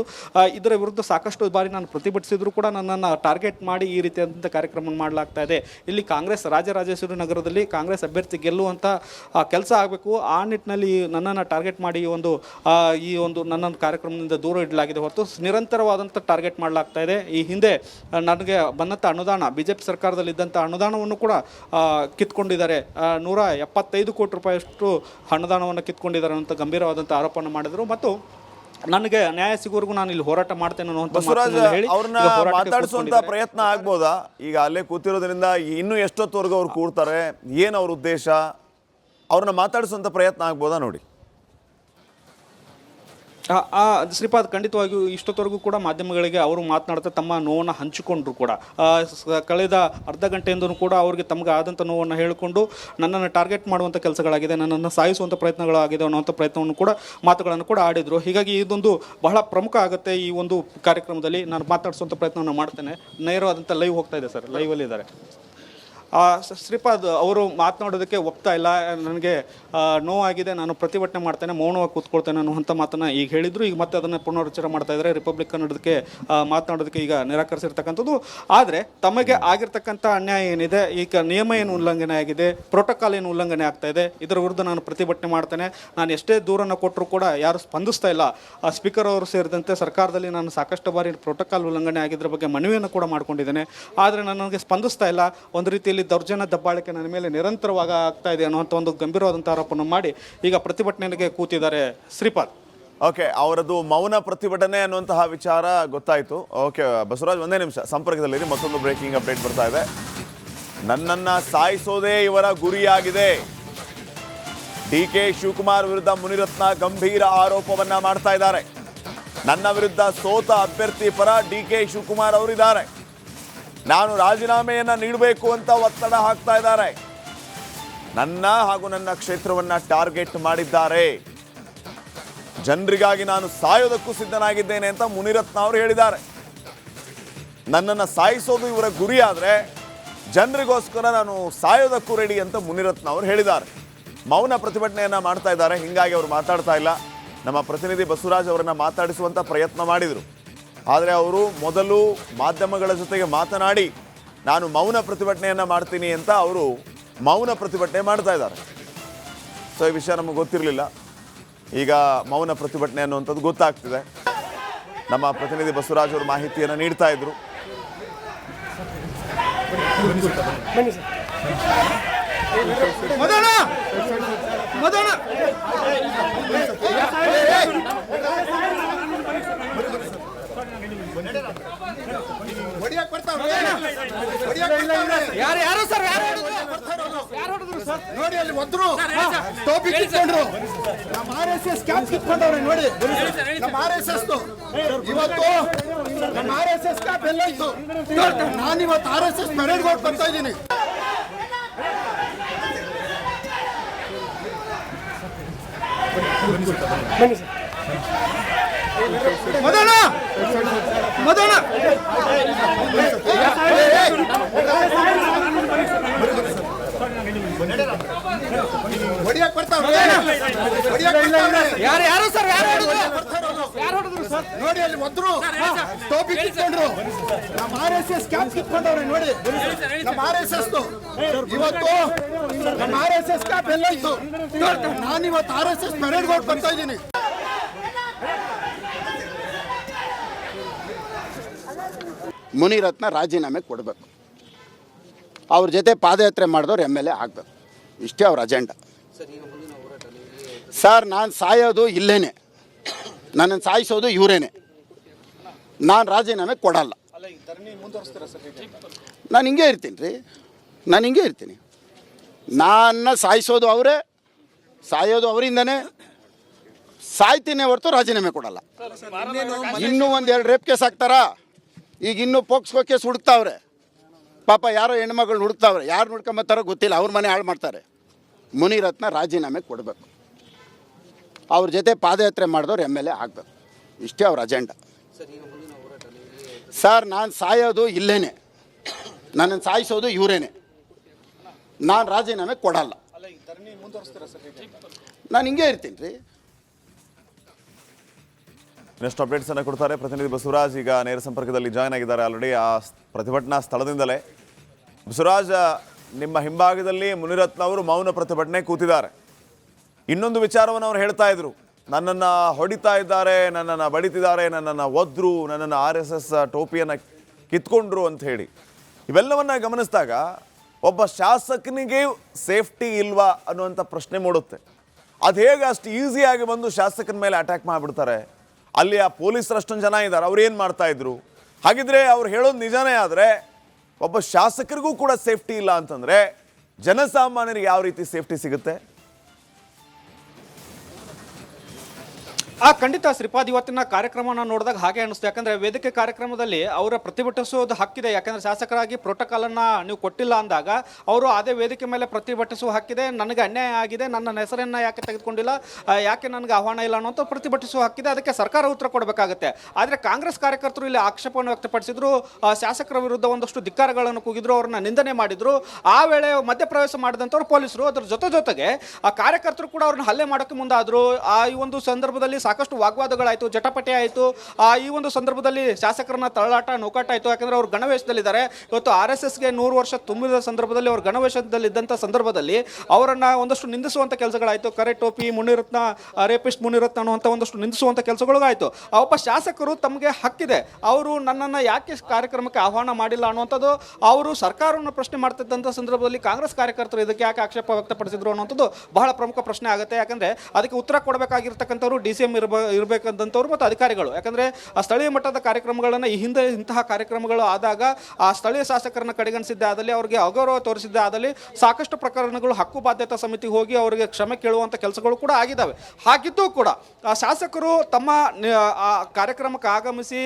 ಇದರ ವಿರುದ್ಧ ಸಾಕಷ್ಟು ಬಾರಿ ನಾನು ಪ್ರತಿಭಟಿಸಿದ್ರು ಕೂಡ ನನ್ನನ್ನು ಟಾರ್ಗೆಟ್ ಮಾಡಿ ಈ ರೀತಿಯಾದಂಥ ಕಾರ್ಯಕ್ರಮ ಮಾಡಲಾಗ್ತಾ ಇದೆ. ಇಲ್ಲಿ ಕಾಂಗ್ರೆಸ್ ರಾಜರಾಜೇಶ್ವರಿ ನಗರದಲ್ಲಿ ಕಾಂಗ್ರೆಸ್ ಅಭ್ಯರ್ಥಿ ಗೆಲ್ಲುವಂಥ ಕೆಲಸ ಆಗಬೇಕು. ಆ ನಿಟ್ಟಿನಲ್ಲಿ ನನ್ನನ್ನು ಟಾರ್ಗೆಟ್ ಮಾಡಿ ಈ ಒಂದು ನನ್ನನ್ನು ಕಾರ್ಯಕ್ರಮದಿಂದ ದೂರ ಇಡಲಾಗಿದೆ ಹೊರತು ನಿರಂತರವಾದಂಥ ಟಾರ್ಗೆಟ್ ಮಾಡಲಾಗ್ತಾ ಇದೆ. ಈ ಹಿಂದೆ ನನಗೆ ಬಂದಂಥ ಅನುದಾನ, BJP ಸರ್ಕಾರದಲ್ಲಿದ್ದಂಥ ಅನುದಾನವನ್ನು ಕೂಡ ಕಿತ್ಕೊಂಡಿದ್ದಾರೆ. 175 ಕೋಟಿ ರೂಪಾಯಿಯಷ್ಟು ಅನುದಾನವನ್ನು ಕಿತ್ಕೊಂಡಿದ್ದಾರೆ ಅಂತ ಗಂಭೀರವಾದಂಥ ಆರೋಪವನ್ನು ಮಾಡಿದರು. ಮತ್ತು ನನಗೆ ನ್ಯಾಯ ಸಿಗೋವರೆಗೂ ನಾನು ಇಲ್ಲಿ ಹೋರಾಟ ಮಾಡ್ತೇನೆ ಅನ್ನುವಂಥ ಅವ್ರನ್ನ ಮಾತಾಡಿಸುವಂತ ಪ್ರಯತ್ನ ಆಗ್ಬೋದಾ? ಈಗ ಅಲ್ಲೇ ಕೂತಿರೋದ್ರಿಂದ ಇನ್ನೂ ಎಷ್ಟೊತ್ತವರೆಗೂ ಅವ್ರು ಕೂಡ್ತಾರೆ, ಏನು ಅವ್ರ ಉದ್ದೇಶ, ಅವ್ರನ್ನ ಮಾತಾಡಿಸುವಂತ ಪ್ರಯತ್ನ ಆಗ್ಬೋದಾ ನೋಡಿ? ಶ್ರೀಪಾದ್, ಖಂಡಿತವಾಗಿಯೂ ಇಷ್ಟೊತ್ತವರೆಗೂ ಕೂಡ ಮಾಧ್ಯಮಗಳಿಗೆ ಅವರು ಮಾತನಾಡ್ತಾ ತಮ್ಮ ನೋವನ್ನು ಹಂಚಿಕೊಂಡ್ರು ಕೂಡ. ಕಳೆದ ಅರ್ಧ ಗಂಟೆಯಿಂದಲೂ ಕೂಡ ಅವರಿಗೆ ತಮಗೆ ಆದಂಥ ನೋವನ್ನು ಹೇಳಿಕೊಂಡು ನನ್ನನ್ನು ಟಾರ್ಗೆಟ್ ಮಾಡುವಂಥ ಕೆಲಸಗಳಾಗಿದೆ, ನನ್ನನ್ನು ಸಾಯಿಸುವಂಥ ಪ್ರಯತ್ನಗಳಾಗಿದೆ ಅನ್ನುವಂಥ ಪ್ರಯತ್ನವನ್ನು ಕೂಡ ಮಾತುಗಳನ್ನು ಕೂಡ ಆಡಿದರು. ಹೀಗಾಗಿ ಇದೊಂದು ಬಹಳ ಪ್ರಮುಖ ಆಗುತ್ತೆ. ಈ ಒಂದು ಕಾರ್ಯಕ್ರಮದಲ್ಲಿ ನಾನು ಮಾತಾಡಿಸುವಂಥ ಪ್ರಯತ್ನವನ್ನು ಮಾಡ್ತೇನೆ. ನೇರವಾದಂಥ ಲೈವ್ ಹೋಗ್ತಾ ಇದೆ ಸರ್, ಲೈವಲ್ಲಿ ಇದ್ದಾರೆ. ಶ್ರೀಪಾದ್ ಅವರು ಮಾತನಾಡೋದಕ್ಕೆ ಒಪ್ತಾ ಇಲ್ಲ, ನನಗೆ ನೋವಾಗಿದೆ, ನಾನು ಪ್ರತಿಭಟನೆ ಮಾಡ್ತೇನೆ, ಮೌನವಾಗಿ ಕೂತ್ಕೊಳ್ತೇನೆ ಅನ್ನುವಂಥ ಮಾತನ್ನು ಈಗ ಹೇಳಿದರು. ಈಗ ಮತ್ತೆ ಅದನ್ನು ಪುನರುಚ್ಚಾರ ಮಾಡ್ತಾ ಇದ್ದಾರೆ. ರಿಪಬ್ಲಿಕ್ ಕನ್ನಡಕ್ಕೆ ಮಾತನಾಡೋದಕ್ಕೆ ಈಗ ನಿರಾಕರಿಸಿರ್ತಕ್ಕಂಥದ್ದು. ಆದರೆ ತಮಗೆ ಆಗಿರ್ತಕ್ಕಂಥ ಅನ್ಯಾಯ ಏನಿದೆ, ಈಗ ನಿಯಮ ಏನು ಉಲ್ಲಂಘನೆ ಆಗಿದೆ, ಪ್ರೋಟೋಕಾಲ್ ಏನು ಉಲ್ಲಂಘನೆ ಆಗ್ತಾ ಇದೆ, ಇದರ ವಿರುದ್ಧ ನಾನು ಪ್ರತಿಭಟನೆ ಮಾಡ್ತೇನೆ. ನಾನು ಎಷ್ಟೇ ದೂರನ್ನು ಕೊಟ್ಟರು ಕೂಡ ಯಾರು ಸ್ಪಂದಿಸ್ತಾ ಇಲ್ಲ. ಸ್ಪೀಕರ್ ಅವರು ಸೇರಿದಂತೆ ಸರ್ಕಾರದಲ್ಲಿ ನಾನು ಸಾಕಷ್ಟು ಬಾರಿ ಪ್ರೋಟೋಕಾಲ್ ಉಲ್ಲಂಘನೆ ಆಗಿದ್ರ ಬಗ್ಗೆ ಮನವಿಯನ್ನು ಕೂಡ ಮಾಡ್ಕೊಂಡಿದ್ದೇನೆ. ಆದರೆ ನನಗೆ ಸ್ಪಂದಿಸ್ತಾ ಇಲ್ಲ. ಒಂದು ರೀತಿಯಲ್ಲಿ ದೌರ್ಜನ್ಯ ದಬ್ಬಾಳಿಕೆ ನನ್ನ ಮೇಲೆ ನಿರಂತರವಾಗಿ ಆಗ್ತಾ ಇದೆ ಅನ್ನುವಂಥ ಒಂದು ಗಂಭೀರವಾದಂಥ ಆರೋಪವನ್ನು ಮಾಡಿ ಈಗ ಪ್ರತಿಭಟನೆಗೆ ಕೂತಿದ್ದಾರೆ ಶ್ರೀಪಾದ್. ಓಕೆ, ಅವರದು ಮೌನ ಪ್ರತಿಭಟನೆ ಅನ್ನುವಂತಹ ವಿಚಾರ ಗೊತ್ತಾಯಿತು. ಓಕೆ ಬಸವರಾಜ್, ಒಂದೇ ನಿಮಿಷ ಸಂಪರ್ಕದಲ್ಲಿರಿ. ಮತ್ತೊಂದು ಬ್ರೇಕಿಂಗ್ ಅಪ್ಡೇಟ್ ಬರ್ತಾ ಇದೆ. ನನ್ನನ್ನು ಸಾಯಿಸೋದೇ ಇವರ ಗುರಿಯಾಗಿದೆ. DK ಶಿವಕುಮಾರ್ ವಿರುದ್ಧ ಮುನಿರತ್ನ ಗಂಭೀರ ಆರೋಪವನ್ನ ಮಾಡ್ತಾ ಇದ್ದಾರೆ. ನನ್ನ ವಿರುದ್ಧ ಸೋತ ಅಭ್ಯರ್ಥಿ ಪರ DK ಶಿವಕುಮಾರ್ ಅವರಿದ್ದಾರೆ. ನಾನು ರಾಜೀನಾಮೆಯನ್ನು ನೀಡಬೇಕು ಅಂತ ಒತ್ತಡ ಹಾಕ್ತಾ ಇದ್ದಾರೆ. ನನ್ನ ಹಾಗೂ ನನ್ನ ಕ್ಷೇತ್ರವನ್ನು ಟಾರ್ಗೆಟ್ ಮಾಡಿದ್ದಾರೆ. ಜನರಿಗಾಗಿ ನಾನು ಸಾಯೋದಕ್ಕೂ ಸಿದ್ಧನಾಗಿದ್ದೇನೆ ಅಂತ ಮುನಿರತ್ನ ಅವರು ಹೇಳಿದ್ದಾರೆ. ನನ್ನನ್ನು ಸಾಯಿಸೋದು ಇವರ ಗುರಿ ಆದರೆ ಜನರಿಗೋಸ್ಕರ ನಾನು ಸಾಯೋದಕ್ಕೂ ರೆಡಿ ಅಂತ ಮುನಿರತ್ನ ಅವರು ಹೇಳಿದ್ದಾರೆ. ಮೌನ ಪ್ರತಿಭಟನೆಯನ್ನು ಮಾಡ್ತಾ ಇದ್ದಾರೆ. ಹೀಗಾಗಿ ಅವರು ಮಾತಾಡ್ತಾ ಇಲ್ಲ. ನಮ್ಮ ಪ್ರತಿನಿಧಿ ಬಸವರಾಜ್ ಅವರನ್ನು ಮಾತಾಡಿಸುವಂಥ ಪ್ರಯತ್ನ ಮಾಡಿದರು. ಆದರೆ ಅವರು ಮೊದಲು ಮಾಧ್ಯಮಗಳ ಜೊತೆಗೆ ಮಾತನಾಡಿ ನಾನು ಮೌನ ಪ್ರತಿಭಟನೆಯನ್ನು ಮಾಡ್ತೀನಿ ಅಂತ ಅವರು ಮೌನ ಪ್ರತಿಭಟನೆ ಮಾಡ್ತಾ ಇದ್ದಾರೆ. ಸೊ ಈ ವಿಷಯ ನಮಗೆ ಗೊತ್ತಿರಲಿಲ್ಲ. ಈಗ ಮೌನ ಪ್ರತಿಭಟನೆ ಅನ್ನುವಂಥದ್ದು ಗೊತ್ತಾಗ್ತಿದೆ. ನಮ್ಮ ಪ್ರತಿನಿಧಿ ಬಸವರಾಜ್ ಅವರು ಮಾಹಿತಿಯನ್ನು ನೀಡ್ತಾ ಇದ್ರು. ಯಾರು ಸರ್ ನೋಡಿ ಅಲ್ಲಿ ಒದ್ರು ಟೋಪಿ ಕಿತ್ಕೊಂಡ್ರು. ನಮ್ಮ RSS ಕ್ಯಾಪ್ ಕಿತ್ಕೊಂಡವ್ರೆ ನೋಡಿ. ನಮ್ಮ RSS ಇವತ್ತು ನಮ್ಮ RSS ಕ್ಯಾಪ್ ಎಲ್ಲ ಇತ್ತು. ನಾನಿವತ್ತು RSS ಪರೇಡ್ಗೆ ಹೋಗಿ ಬರ್ತಾ ಇದ್ದೀನಿ. ಮದನ ಹೊಡಿಯಕ್ ಬರ್ತಾವ್ರೆ. ಯಾರು ಸರ್ ನೋಡಿ ಅಲ್ಲಿ ಒದ್ರು ಟೋಪಿ ಕಿತ್ಕೊಂಡ್ರು. ನಮ್ಮ RSS ಕ್ಯಾಪ್ ಕಿತ್ಕೊಂಡವ್ರೆ ನೋಡಿ. ನಮ್ಮ RSS ಇವತ್ತು ನಮ್ಮ RSS ಕ್ಯಾಪ್ ಎಲ್ಲೋಯ್ತು? ನಾನು ಇವತ್ತು RSS ಪರೇಡ್ ಗೆ ಬರ್ತಾ ಇದ್ದೀನಿ. ಮುನಿರತ್ನ ರಾಜೀನಾಮೆ ಕೊಡಬೇಕು, ಅವ್ರ ಜೊತೆ ಪಾದಯಾತ್ರೆ ಮಾಡಿದವ್ರು MLA ಆಗಬೇಕು, ಇಷ್ಟೇ ಅವ್ರ ಅಜೆಂಡಾ. ಸರ್, ನಾನು ಸಾಯೋದು ಇಲ್ಲೇನೆ, ನನ್ನನ್ನು ಸಾಯಿಸೋದು ಇವರೇನೆ. ನಾನು ರಾಜೀನಾಮೆ ಕೊಡಲ್ಲ. ನಾನು ಹಿಂಗೆ ಇರ್ತೀನಿ ರೀ, ನಾನು ಹಿಂಗೆ ಇರ್ತೀನಿ. ನನ್ನ ಸಾಯಿಸೋದು ಅವರೇ, ಸಾಯೋದು ಅವರಿಂದನೇ, ಸಾಯ್ತೀನಿ ಹೊರತು ರಾಜೀನಾಮೆ ಕೊಡಲ್ಲ. ಇನ್ನೂ ಒಂದೆರಡು ರೇಪ್ ಕೇಸ್ ಹಾಕ್ತಾರಾ? ಈಗ ಇನ್ನೂ ಪೋಕ್ಸ್ಕೋ ಕೇಸ್ ಹುಡುಕ್ತಾವ್ರೆ. ಪಾಪ ಯಾರೋ ಹೆಣ್ಮಗಳು ಹುಡುಕ್ತಾವ್ರೆ, ಯಾರು ಹುಡ್ಕೊಂಬತ್ತಾರೋ ಗೊತ್ತಿಲ್ಲ, ಅವ್ರ ಮನೆ ಹಾಳು ಮಾಡ್ತಾರೆ. ಮುನಿರತ್ನ ರಾಜೀನಾಮೆ ಕೊಡಬೇಕು, ಅವ್ರ ಜೊತೆ ಪಾದಯಾತ್ರೆ ಮಾಡಿದವ್ರು MLA ಆಗಬೇಕು, ಇಷ್ಟೇ ಅವ್ರ ಅಜೆಂಡಾ. ಸರ್, ನಾನು ಸಾಯೋದು ಇಲ್ಲೇನೆ, ನನ್ನನ್ನು ಸಾಯಿಸೋದು ಇವರೇನೆ. ನಾನು ರಾಜೀನಾಮೆ ಕೊಡಲ್ಲ. ನಾನು ಹಿಂಗೆ ಇರ್ತೀನಿ ರೀ. ನೆಕ್ಸ್ಟ್ ಅಪ್ಡೇಟ್ಸ್ ಅನ್ನು ಕೊಡ್ತಾರೆ ಪ್ರತಿನಿಧಿ ಬಸವರಾಜ್. ಈಗ ನೇರ ಸಂಪರ್ಕದಲ್ಲಿ ಜಾಯ್ನ್ ಆಗಿದ್ದಾರೆ ಆಲ್ರೆಡಿ ಆ ಪ್ರತಿಭಟನಾ ಸ್ಥಳದಿಂದಲೇ. ಬಸವರಾಜ್, ನಿಮ್ಮ ಹಿಂಭಾಗದಲ್ಲಿ ಮುನಿರತ್ನ ಅವರು ಮೌನ ಪ್ರತಿಭಟನೆ ಕೂತಿದ್ದಾರೆ. ಇನ್ನೊಂದು ವಿಚಾರವನ್ನು ಅವರು ಹೇಳ್ತಾ ಇದ್ರು, ನನ್ನನ್ನು ಹೊಡಿತಾ ಇದ್ದಾರೆ, ನನ್ನನ್ನು ಬಡಿತಿದ್ದಾರೆ, ನನ್ನನ್ನು ಒದ್ರು, ನನ್ನನ್ನು RSS ಟೋಪಿಯನ್ನು ಕಿತ್ಕೊಂಡ್ರು ಅಂತ ಹೇಳಿ. ಇವೆಲ್ಲವನ್ನ ಗಮನಿಸಿದಾಗ ಒಬ್ಬ ಶಾಸಕನಿಗೆ ಸೇಫ್ಟಿ ಇಲ್ವಾ ಅನ್ನುವಂಥ ಪ್ರಶ್ನೆ ಮೂಡುತ್ತೆ. ಅದು ಹೇಗೆ ಅಷ್ಟು ಈಸಿಯಾಗಿ ಬಂದು ಶಾಸಕನ ಮೇಲೆ ಅಟ್ಯಾಕ್ ಮಾಡಿಬಿಡ್ತಾರೆ? ಅಲ್ಲಿ ಆ ಪೊಲೀಸರು ಅಷ್ಟೊಂದು ಜನ ಇದ್ದಾರೆ, ಅವ್ರು ಏನು ಮಾಡ್ತಾ ಇದ್ರು? ಹಾಗಿದ್ರೆ ಅವ್ರು ಹೇಳೋದು ನಿಜಾನೇ ಆದರೆ ಒಬ್ಬ ಶಾಸಕರಿಗೂ ಕೂಡ ಸೇಫ್ಟಿ ಇಲ್ಲ ಅಂತಂದರೆ ಜನಸಾಮಾನ್ಯರಿಗೆ ಯಾವ ರೀತಿ ಸೇಫ್ಟಿ ಸಿಗುತ್ತೆ? ಖಂಡಿತ ಶ್ರೀಪಾದ್, ಇವತ್ತಿನ ಕಾರ್ಯಕ್ರಮನ ನೋಡಿದಾಗ ಹಾಗೆ ಅನಿಸ್ತು. ಯಾಕಂದ್ರೆ ವೇದಿಕೆ ಕಾರ್ಯಕ್ರಮದಲ್ಲಿ ಅವರ ಪ್ರತಿಭಟಿಸೋದು ಹಕ್ಕಿದೆ. ಯಾಕಂದ್ರೆ ಶಾಸಕರಾಗಿ ಪ್ರೋಟೋಕಾಲ್ ಅನ್ನ ನೀವು ಕೊಟ್ಟಿಲ್ಲ ಅಂದಾಗ ಅವರು ಅದೇ ವೇದಿಕೆ ಮೇಲೆ ಪ್ರತಿಭಟಿಸುವ ಹಕ್ಕಿದೆ. ನನಗೆ ಅನ್ಯಾಯ ಆಗಿದೆ, ನನ್ನ ಹೆಸರನ್ನ ಯಾಕೆ ತೆಗೆದುಕೊಂಡಿಲ್ಲ, ಯಾಕೆ ನನಗೆ ಆಹ್ವಾನ ಇಲ್ಲ ಅನ್ನೋಂಥ ಪ್ರತಿಭಟಿಸುವ ಹಕ್ಕಿದೆ. ಅದಕ್ಕೆ ಸರ್ಕಾರ ಉತ್ತರ ಕೊಡಬೇಕಾಗುತ್ತೆ. ಆದರೆ ಕಾಂಗ್ರೆಸ್ ಕಾರ್ಯಕರ್ತರು ಇಲ್ಲಿ ಆಕ್ಷೇಪವನ್ನು ವ್ಯಕ್ತಪಡಿಸಿದ್ರು, ಶಾಸಕರ ವಿರುದ್ಧ ಒಂದಷ್ಟು ಧಿಕ್ಕಾರಗಳನ್ನು ಕೂಗಿದ್ರು, ಅವ್ರನ್ನ ನಿಂದನೆ ಮಾಡಿದ್ರು. ಆ ವೇಳೆ ಮಧ್ಯಪ್ರವೇಶ ಮಾಡಿದಂಥವ್ರು ಪೊಲೀಸರು. ಅದರ ಜೊತೆಗೆ ಆ ಕಾರ್ಯಕರ್ತರು ಕೂಡ ಅವ್ರನ್ನ ಹಲ್ಲೆ ಮಾಡೋಕ್ಕೆ ಮುಂದಾದ್ರು. ಈ ಒಂದು ಸಂದರ್ಭದಲ್ಲಿ ಸಾಕಷ್ಟು ವಾಗ್ವಾದಗಳಾಯಿತು, ಜಟಾಪಟಿ ಆಯಿತು. ಈ ಒಂದು ಸಂದರ್ಭದಲ್ಲಿ ಶಾಸಕರನ್ನ ತಳ್ಳಾಟ ನೌಕಾಟ ಆಯಿತು. ಯಾಕಂದರೆ ಅವರು ಗಣವೇಶದಲ್ಲಿದ್ದಾರೆ. ಇವತ್ತು RSSಗೆ 100 ವರ್ಷ ತುಂಬಿದ ಸಂದರ್ಭದಲ್ಲಿ ಅವರು ಗಣವೇಶದಲ್ಲಿದ್ದಂಥ ಸಂದರ್ಭದಲ್ಲಿ ಅವರನ್ನು ಒಂದಷ್ಟು ನಿಂದಿಸುವಂಥ ಕೆಲಸಗಳಾಯಿತು. ಕರೆ ಟೋಪಿ ಮುನಿರತ್ನ, ರೇಪಿಸ್ಟ್ ಮುನಿರತ್ನ ಅನ್ನುವಂಥ ಒಂದಷ್ಟು ನಿಂದಿಸುವಂಥ ಕೆಲಸಗಳಿಗಾಯಿತು. ಒಬ್ಬ ಶಾಸಕರು ತಮಗೆ ಹಕ್ಕಿದೆ, ಅವರು ನನ್ನನ್ನು ಯಾಕೆ ಕಾರ್ಯಕ್ರಮಕ್ಕೆ ಆಹ್ವಾನ ಮಾಡಿಲ್ಲ ಅನ್ನುವಂಥದ್ದು ಅವರು ಸರ್ಕಾರವನ್ನು ಪ್ರಶ್ನೆ ಮಾಡ್ತಿದ್ದಂಥ ಸಂದರ್ಭದಲ್ಲಿ ಕಾಂಗ್ರೆಸ್ ಕಾರ್ಯಕರ್ತರು ಇದಕ್ಕೆ ಯಾಕೆ ಆಕ್ಷೇಪ ವ್ಯಕ್ತಪಡಿಸಿದ್ರು ಅನ್ನೋಂಥದ್ದು ಬಹಳ ಪ್ರಮುಖ ಪ್ರಶ್ನೆ ಆಗುತ್ತೆ. ಯಾಕಂದರೆ ಅದಕ್ಕೆ ಉತ್ತರ ಕೊಡಬೇಕಾಗಿರ್ತಕ್ಕಂಥವ್ರು DCM ಇರಬೇಕಂತವ್ರು ಮತ್ತು ಅಧಿಕಾರಿಗಳು. ಯಾಕಂದರೆ ಆ ಸ್ಥಳೀಯ ಮಟ್ಟದ ಕಾರ್ಯಕ್ರಮಗಳನ್ನು ಈ ಹಿಂದೆ ಇಂತಹ ಕಾರ್ಯಕ್ರಮಗಳು ಆದಾಗ ಆ ಸ್ಥಳೀಯ ಶಾಸಕರನ್ನ ಕಡೆಗಣಿಸಿದ್ದೇ ಆದಲ್ಲಿ, ಅವರಿಗೆ ಅಗೌರವ ತೋರಿಸಿದ್ದೇ ಆದಲ್ಲಿ ಸಾಕಷ್ಟು ಪ್ರಕರಣಗಳು ಹಕ್ಕು ಬಾಧ್ಯತಾ ಸಮಿತಿಗೆ ಹೋಗಿ ಅವರಿಗೆ ಕ್ಷಮೆ ಕೇಳುವಂಥ ಕೆಲಸಗಳು ಕೂಡ ಆಗಿದ್ದಾವೆ. ಹಾಗಿದ್ದು ಕೂಡ ಆ ಶಾಸಕರು ತಮ್ಮ ಆ ಕಾರ್ಯಕ್ರಮಕ್ಕೆ ಆಗಮಿಸಿ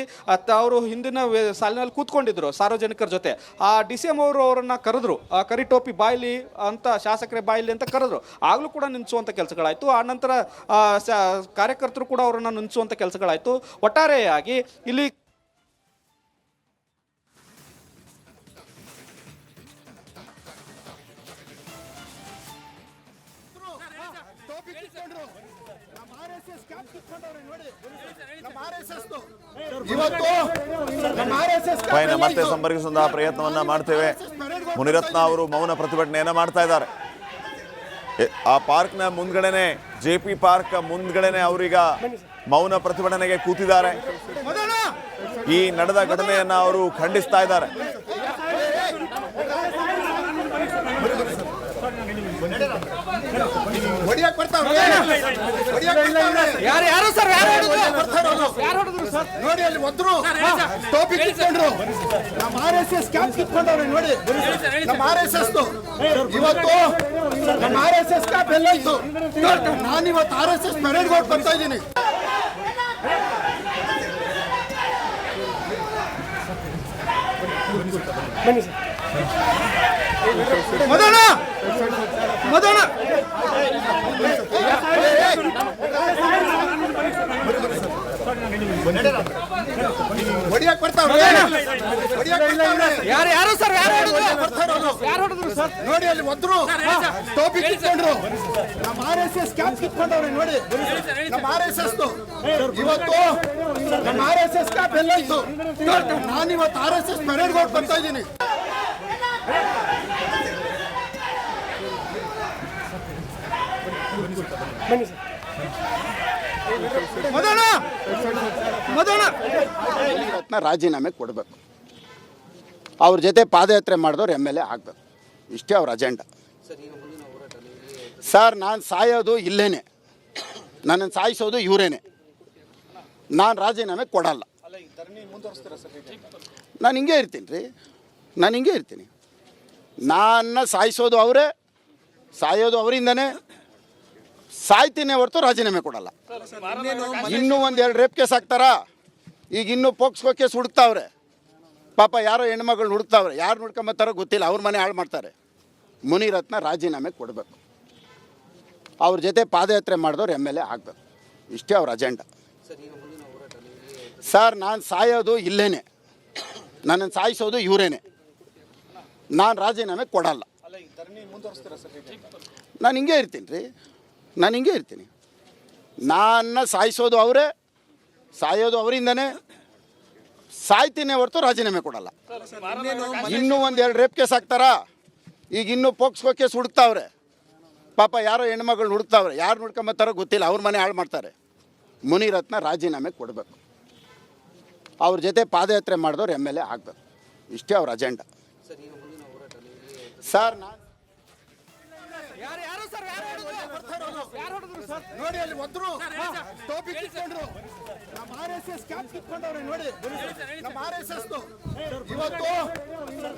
ಅವರು ಹಿಂದಿನ ಸಾಲಿನಲ್ಲಿ ಕೂತ್ಕೊಂಡಿದ್ರು ಸಾರ್ವಜನಿಕರ ಜೊತೆ. ಆ DCM ಅವರು ಅವರನ್ನು ಕರೆದ್ರು, ಕರಿ ಟೋಪಿ ಬಾಯ್ಲಿ ಅಂತ, ಶಾಸಕರೇ ಬಾಯ್ಲಿ ಅಂತ ಕರೆದ್ರು. ಆಗಲೂ ಕೂಡ ನಿಲ್ಲಿಸುವಂಥ ಕೆಲಸಗಳಾಯಿತು. ಆ ನಂತರ ಕಾರ್ಯಕರ್ತರು ಕೂಡ ಅವರನ್ನು ನಿಲ್ಲಿಸುವಂಥ ಕೆಲಸಗಳಾಯಿತು. ಒಟ್ಟಾರೆಯಾಗಿ ಇಲ್ಲಿ ಮತ್ತೆ ಸಂಪರ್ಕಿಸುವ ಪ್ರಯತ್ನವನ್ನ ಮಾಡ್ತೇವೆ. ಮುನಿರತ್ನ ಅವರು ಮೌನ ಪ್ರತಿಭಟನೆಯನ್ನ ಮಾಡ್ತಾ ಇದ್ದಾರೆ. ಆ ಪಾರ್ಕ್ನ ಮುಂದ್ಗಡೆನೆ, JP ಪಾರ್ಕ್ ಮುಂದ್ಗಡೆನೆ ಅವರೀಗ ಮೌನ ಪ್ರತಿಭಟನೆಗೆ ಕೂತಿದ್ದಾರೆ. ಈ ನಡೆದ ಘಟನೆಯನ್ನ ಅವರು ಖಂಡಿಸ್ತಾ ಇದ್ದಾರೆ. ನೋಡಿ ಅಲ್ಲಿ ಒದ್ರು ಟೋಪಿ ಕಿತ್ಕೊಂಡ್ರು. ನಮ್ಮ RSS ಕ್ಯಾಪ್ ಕಿತ್ಕೊಂಡವ್ರೆ ನೋಡಿ. ನಮ್ಮ RSS ಇವತ್ತು ನಮ್ಮ RSS ಕ್ಯಾಪ್ ಎಲ್ಲೋಯ್ತು? ನಾನು ಇವತ್ತು RSS ಪರೇಡ್ ಗೆ ಬರ್ತಾ ಇದ್ದೀನಿ. ಮದನ ಹೊಡಿಯಕ್ ಬರ್ತಾವ್ರೆ. ನೋಡಿ ಅಲ್ಲಿ ಒದ್ರು ಟೋಪಿ ಕಿತ್ಕೊಂಡ್ರು. ನಮ್ಮ RSS ಕ್ಯಾಪ್ ಕಿತ್ಕೊಂಡವ್ರೆ ನೋಡಿ. ನಮ್ಮ RSS ಇವತ್ತು ನಮ್ಮ RSS ಕ್ಯಾಪ್ ಎಲ್ಲೋಯ್ತು? ನಾನು ಇವತ್ತು RSS ಪರೇಡ್ ಗೆ ಬರ್ತಾ ಇದ್ದೀನಿ. ಮುನಿರತ್ನ ರಾಜೀನಾಮೆ ಕೊಡಬೇಕು, ಅವ್ರ ಜೊತೆ ಪಾದಯಾತ್ರೆ ಮಾಡಿದವ್ರು MLA ಆಗಬೇಕು, ಇಷ್ಟೇ ಅವ್ರ ಅಜೆಂಡಾ. ಸರ್, ನಾನು ಸಾಯೋದು ಇಲ್ಲೇನೆ, ನನ್ನನ್ನು ಸಾಯಿಸೋದು ಇವರೇನೆ. ನಾನು ರಾಜೀನಾಮೆ ಕೊಡಲ್ಲ. ನಾನು ಹಿಂಗೆ ಇರ್ತೀನಿ ರೀ, ನಾನು ಹಿಂಗೆ ಇರ್ತೀನಿ. ನನ್ನ ಸಾಯಿಸೋದು ಅವರೇ, ಸಾಯೋದು ಅವರಿಂದನೇ, ಸಾಯ್ತೀನಿ ಹೊರತು ರಾಜೀನಾಮೆ ಕೊಡಲ್ಲ. ಇನ್ನೂ ಒಂದೆರಡು ರೇಪ್ ಕೇಸ್ ಹಾಕ್ತಾರಾ? ಈಗ ಇನ್ನೂ ಪೋಕ್ಸ್ಕೋ ಕೇಸ್ ಹುಡುಕ್ತಾವ್ರೆ. ಪಾಪ ಯಾರೋ ಹೆಣ್ಮಗಳು ಹುಡುಕ್ತಾವ್ರೆ, ಯಾರು ಹುಡ್ಕೊಂಬತ್ತಾರೋ ಗೊತ್ತಿಲ್ಲ, ಅವ್ರ ಮನೆ ಹಾಳು ಮಾಡ್ತಾರೆ. ಮುನಿರತ್ನ ರಾಜೀನಾಮೆ ಕೊಡಬೇಕು, ಅವ್ರ ಜೊತೆ ಪಾದಯಾತ್ರೆ ಮಾಡಿದವ್ರು MLA ಆಗಬೇಕು, ಇಷ್ಟೇ ಅವ್ರ ಅಜೆಂಡಾ. ಸರ್, ನಾನು ಸಾಯೋದು ಇಲ್ಲೇನೆ, ನನ್ನನ್ನು ಸಾಯಿಸೋದು ಇವರೇನೆ. ನಾನು ರಾಜೀನಾಮೆ ಕೊಡಲ್ಲ. ನಾನು ಹಿಂಗೆ ಇರ್ತೀನಿ ರೀ, ನಾನು ಹಿಂಗೆ ಇರ್ತೀನಿ. ನನ್ನ ಸಾಯಿಸೋದು ಅವರೇ, ಸಾಯೋದು ಅವರಿಂದನೇ, ಸಾಯ್ತೀನಿ ಹೊರತು ರಾಜೀನಾಮೆ ಕೊಡಲ್ಲ. ಇನ್ನೂ ಒಂದೆರಡು ರೇಪ್ ಕೇಸ್ ಹಾಕ್ತಾರಾ? ಈಗ ಇನ್ನೂ ಪೋಕ್ಸ್ಕೋ ಕೇಸ್ ಹುಡುಕ್ತಾವ್ರೆ. ಪಾಪ ಯಾರೋ ಹೆಣ್ಮಗಳು ಹುಡುಕ್ತಾವ್ರೆ, ಯಾರು ಹುಡ್ಕೊಂಬತ್ತಾರೋ ಗೊತ್ತಿಲ್ಲ, ಅವ್ರ ಮನೆ ಹಾಳು ಮಾಡ್ತಾರೆ. ಮುನಿರತ್ನ ರಾಜೀನಾಮೆ ಕೊಡಬೇಕು, ಅವ್ರ ಜೊತೆ ಪಾದಯಾತ್ರೆ ಮಾಡಿದವ್ರು MLA ಆಗಬೇಕು, ಇಷ್ಟೇ ಅವ್ರ ಅಜೆಂಡಾ. ಸರ್, ನಾನು ನೋಡಿ ಅಲ್ಲಿ ಒದ್ರು ಟೋಪಿ ಕಿತ್ಕೊಂಡ್ರು, ನಮ್ಮ RSS ಕ್ಯಾಪ್ ಕಿತ್ಕೊಂಡವ್ರೆ ನೋಡಿ. ನಮ್ಮ RSS ಇವತ್ತು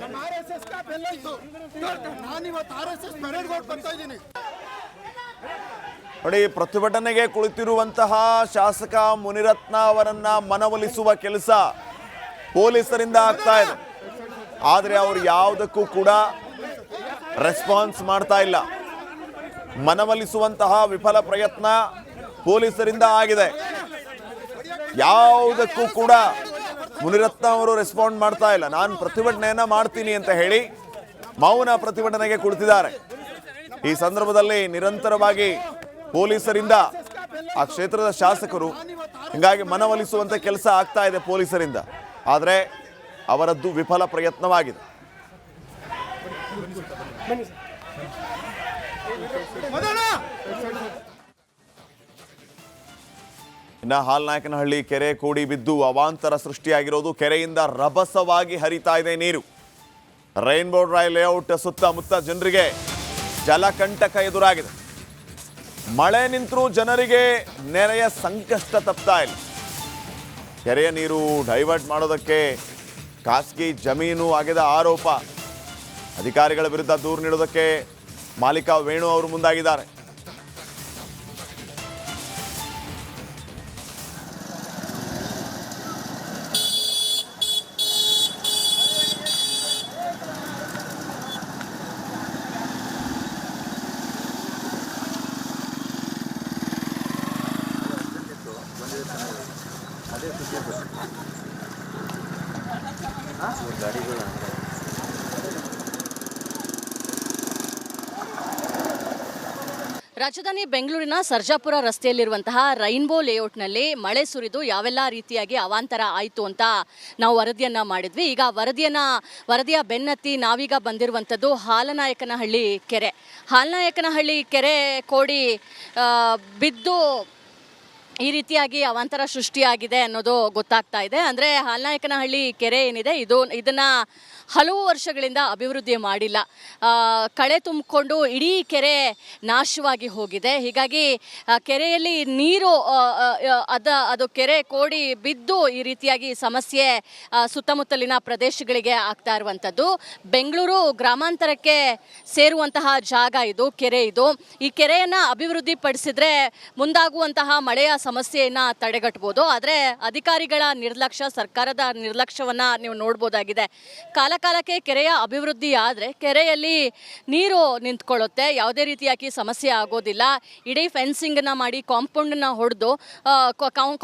ನಮ್ಮ RSS ಕ್ಯಾಪ್ ಎಲ್ಲೋಯ್ತು? ನಾನಿವತ್ತು RSS ಪರೇಡ್ಗೆ ಹೊರಟು ಬರ್ತಾ ಇದ್ದೀನಿ. ನೋಡಿ, ಪ್ರತಿಭಟನೆಗೆ ಕುಳಿತಿರುವಂತಹ ಶಾಸಕ ಮುನಿರತ್ನ ಅವರನ್ನ ಮನವೊಲಿಸುವ ಕೆಲಸ ಪೊಲೀಸರಿಂದ ಆಗ್ತಾ ಇದೆ. ಆದರೆ ಅವರು ಯಾವುದಕ್ಕೂ ಕೂಡ ರೆಸ್ಪಾನ್ಸ್ ಮಾಡ್ತಾ ಇಲ್ಲ. ಮನವೊಲಿಸುವಂತಹ ವಿಫಲ ಪ್ರಯತ್ನ ಪೊಲೀಸರಿಂದ ಆಗಿದೆ. ಯಾವುದಕ್ಕೂ ಕೂಡ ಮುನಿರತ್ನ ಅವರು ರೆಸ್ಪಾಂಡ್ ಮಾಡ್ತಾ ಇಲ್ಲ. ನಾನು ಪ್ರತಿಭಟನೆಯನ್ನ ಮಾಡ್ತೀನಿ ಅಂತ ಹೇಳಿ ಮೌನ ಪ್ರತಿಭಟನೆಗೆ ಕುಳಿತಿದ್ದಾರೆ. ಈ ಸಂದರ್ಭದಲ್ಲಿ ನಿರಂತರವಾಗಿ ಪೊಲೀಸರಿಂದ ಆ ಕ್ಷೇತ್ರದ ಶಾಸಕರು ಹಿಂಗಾಗಿ ಮನವೊಲಿಸುವಂತ ಕೆಲಸ ಆಗ್ತಾ ಇದೆ ಪೊಲೀಸರಿಂದ. ಆದರೆ ಅವರದ್ದು ವಿಫಲ ಪ್ರಯತ್ನವಾಗಿದೆ. ಇನ್ನು ಹಾಲ್ನಾಯಕನಹಳ್ಳಿ ಕೆರೆ ಕೂಡಿ ಬಿದ್ದು ಅವಾಂತರ ಸೃಷ್ಟಿಯಾಗಿರೋದು. ಕೆರೆಯಿಂದ ರಭಸವಾಗಿ ಹರಿತಾ ಇದೆ ನೀರು. ರೈನ್ಬೋ ಡ್ರೈವ್ ಲೇಔಟ್ ಸುತ್ತಮುತ್ತ ಜನರಿಗೆ ಜಲಕಂಟಕ ಎದುರಾಗಿದೆ. ಮಳೆ ನಿಂತರೂ ಜನರಿಗೆ ನೆರೆಯ ಸಂಕಷ್ಟ ತಪ್ತಾ ಇಲ್ಲ. ಕೆರೆಯ ನೀರು ಡೈವರ್ಟ್ ಮಾಡೋದಕ್ಕೆ ಖಾಸಗಿ ಜಮೀನು ಆಗಿದ ಆರೋಪ. ಅಧಿಕಾರಿಗಳ ವಿರುದ್ಧ ದೂರು ನೀಡೋದಕ್ಕೆ ಮಾಲೀಕ ವೇಣು ಅವರು ಮುಂದಾಗಿದ್ದಾರೆ. ರಾಜಧಾನಿ ಬೆಂಗಳೂರಿನ ಸರ್ಜಾಪುರ ರಸ್ತೆಯಲ್ಲಿರುವಂತಹ ರೈನ್ಬೋ ಲೇಔಟ್ನಲ್ಲಿ ಮಳೆ ಸುರಿದು ಯಾವೆಲ್ಲ ರೀತಿಯಾಗಿ ಅವಾಂತರ ಆಯಿತು ಅಂತ ನಾವು ವರದಿಯನ್ನು ಮಾಡಿದ್ವಿ. ಈಗ ವರದಿಯ ಬೆನ್ನತ್ತಿ ನಾವೀಗ ಬಂದಿರುವಂಥದ್ದು ಹಾಲನಾಯಕನಹಳ್ಳಿ ಕೆರೆ. ಹಾಲನಾಯಕನಹಳ್ಳಿ ಕೆರೆ ಕೋಡಿ ಬಿದ್ದು ಈ ರೀತಿಯಾಗಿ ಅವಾಂತರ ಸೃಷ್ಟಿಯಾಗಿದೆ ಅನ್ನೋದು ಗೊತ್ತಾಗ್ತಾ ಇದೆ. ಅಂದರೆ ಹಾಲನಾಯಕನಹಳ್ಳಿ ಕೆರೆ ಏನಿದೆ ಇದನ್ನು ಹಲವು ವರ್ಷಗಳಿಂದ ಅಭಿವೃದ್ಧಿ ಮಾಡಿಲ್ಲ. ಕಳೆ ತುಂಬಿಕೊಂಡು ಇಡೀ ಕೆರೆ ನಾಶವಾಗಿ ಹೋಗಿದೆ. ಹೀಗಾಗಿ ಕೆರೆಯಲ್ಲಿ ನೀರು ಅದು ಕೆರೆ ಕೋಡಿ ಬಿದ್ದು ಈ ರೀತಿಯಾಗಿ ಸಮಸ್ಯೆ ಸುತ್ತಮುತ್ತಲಿನ ಪ್ರದೇಶಗಳಿಗೆ ಆಗ್ತಾ ಇರುವಂಥದ್ದು. ಬೆಂಗಳೂರು ಗ್ರಾಮಾಂತರಕ್ಕೆ ಸೇರುವಂತಹ ಜಾಗ ಇದು, ಕೆರೆ ಇದು. ಈ ಕೆರೆಯನ್ನು ಅಭಿವೃದ್ಧಿ ಪಡಿಸಿದ್ರೆ ಮುಂದಾಗುವಂತಹ ಮಳೆಯ ಸಮಸ್ಯೆಯನ್ನು ತಡೆಗಟ್ಟಬಹುದು. ಆದರೆ ಅಧಿಕಾರಿಗಳ ನಿರ್ಲಕ್ಷ್ಯ, ಸರ್ಕಾರದ ನಿರ್ಲಕ್ಷ್ಯವನ್ನು ನೀವು ನೋಡ್ಬೋದಾಗಿದೆ. ಕಾಲಕಾಲಕ್ಕೆ ಕೆರೆಯ ಅಭಿವೃದ್ಧಿ ಆದರೆ ಕೆರೆಯಲ್ಲಿ ನೀರು ನಿಂತ್ಕೊಳ್ಳುತ್ತೆ, ಯಾವುದೇ ರೀತಿಯಾಗಿ ಸಮಸ್ಯೆ ಆಗೋದಿಲ್ಲ. ಇಡೀ ಫೆನ್ಸಿಂಗನ್ನು ಮಾಡಿ ಕಾಂಪೌಂಡನ್ನ ಹೊಡೆದು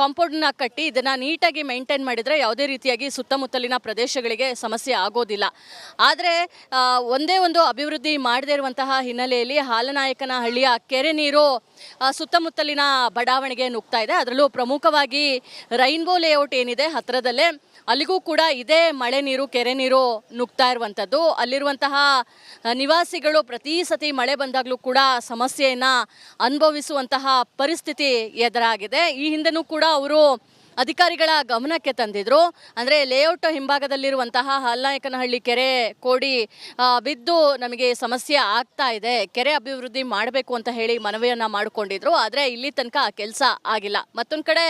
ಕಾಂಪೌಂಡನ್ನ ಕಟ್ಟಿ ಇದನ್ನು ನೀಟಾಗಿ ಮೇಂಟೈನ್ ಮಾಡಿದರೆ ಯಾವುದೇ ರೀತಿಯಾಗಿ ಸುತ್ತಮುತ್ತಲಿನ ಪ್ರದೇಶಗಳಿಗೆ ಸಮಸ್ಯೆ ಆಗೋದಿಲ್ಲ. ಆದರೆ ಒಂದೇ ಒಂದು ಅಭಿವೃದ್ಧಿ ಮಾಡದೇ ಇರುವಂತಹ ಹಿನ್ನೆಲೆಯಲ್ಲಿ ಹಾಲನಾಯಕನಹಳ್ಳಿಯ ಕೆರೆ ನೀರು ಸುತ್ತಮುತ್ತಲಿನ ಬಡಾವಣೆಗೆ ನುಗ್ತಾ ಹೋಗ್ತಾ ಇದೆ. ಅದರಲ್ಲೂ ಪ್ರಮುಖವಾಗಿ ರೈನ್ಬೋ ಲೇಔಟ್ ಏನಿದೆ ಹತ್ತಿರದಲ್ಲೇ, ಅಲ್ಲಿಗೂ ಕೂಡ ಇದೇ ಮಳೆ ನೀರು, ಕೆರೆ ನೀರು ನುಗ್ತಾ ಇರುವಂಥದ್ದು. ಅಲ್ಲಿರುವಂತಹ ನಿವಾಸಿಗಳು ಪ್ರತಿ ಸತಿ ಮಳೆ ಬಂದಾಗಲೂ ಕೂಡ ಸಮಸ್ಯೆಯನ್ನು ಅನುಭವಿಸುವಂತಹ ಪರಿಸ್ಥಿತಿ ಎದುರಾಗಿದೆ. ಈ ಹಿಂದೆನೂ ಕೂಡ ಅವರು ಅಧಿಕಾರಿಗಳ ಗಮನಕ್ಕೆ ತಂದಿದ್ರು. ಅಂದರೆ ಲೇಔಟ್ ಹಿಂಭಾಗದಲ್ಲಿರುವಂತಹ ಹಾಲ್ನಾಯಕನಹಳ್ಳಿ ಕೆರೆ ಕೋಡಿ ಬಿದ್ದು ನಮಗೆ ಸಮಸ್ಯೆ ಆಗ್ತಾ ಇದೆ, ಕೆರೆ ಅಭಿವೃದ್ಧಿ ಮಾಡಬೇಕು ಅಂತ ಹೇಳಿ ಮನವಿಯನ್ನು ಮಾಡಿಕೊಂಡಿದ್ರು. ಆದರೆ ಇಲ್ಲಿ ತನಕ ಆ ಕೆಲಸ ಆಗಿಲ್ಲ. ಮತ್ತೊಂದು ಕಡೆ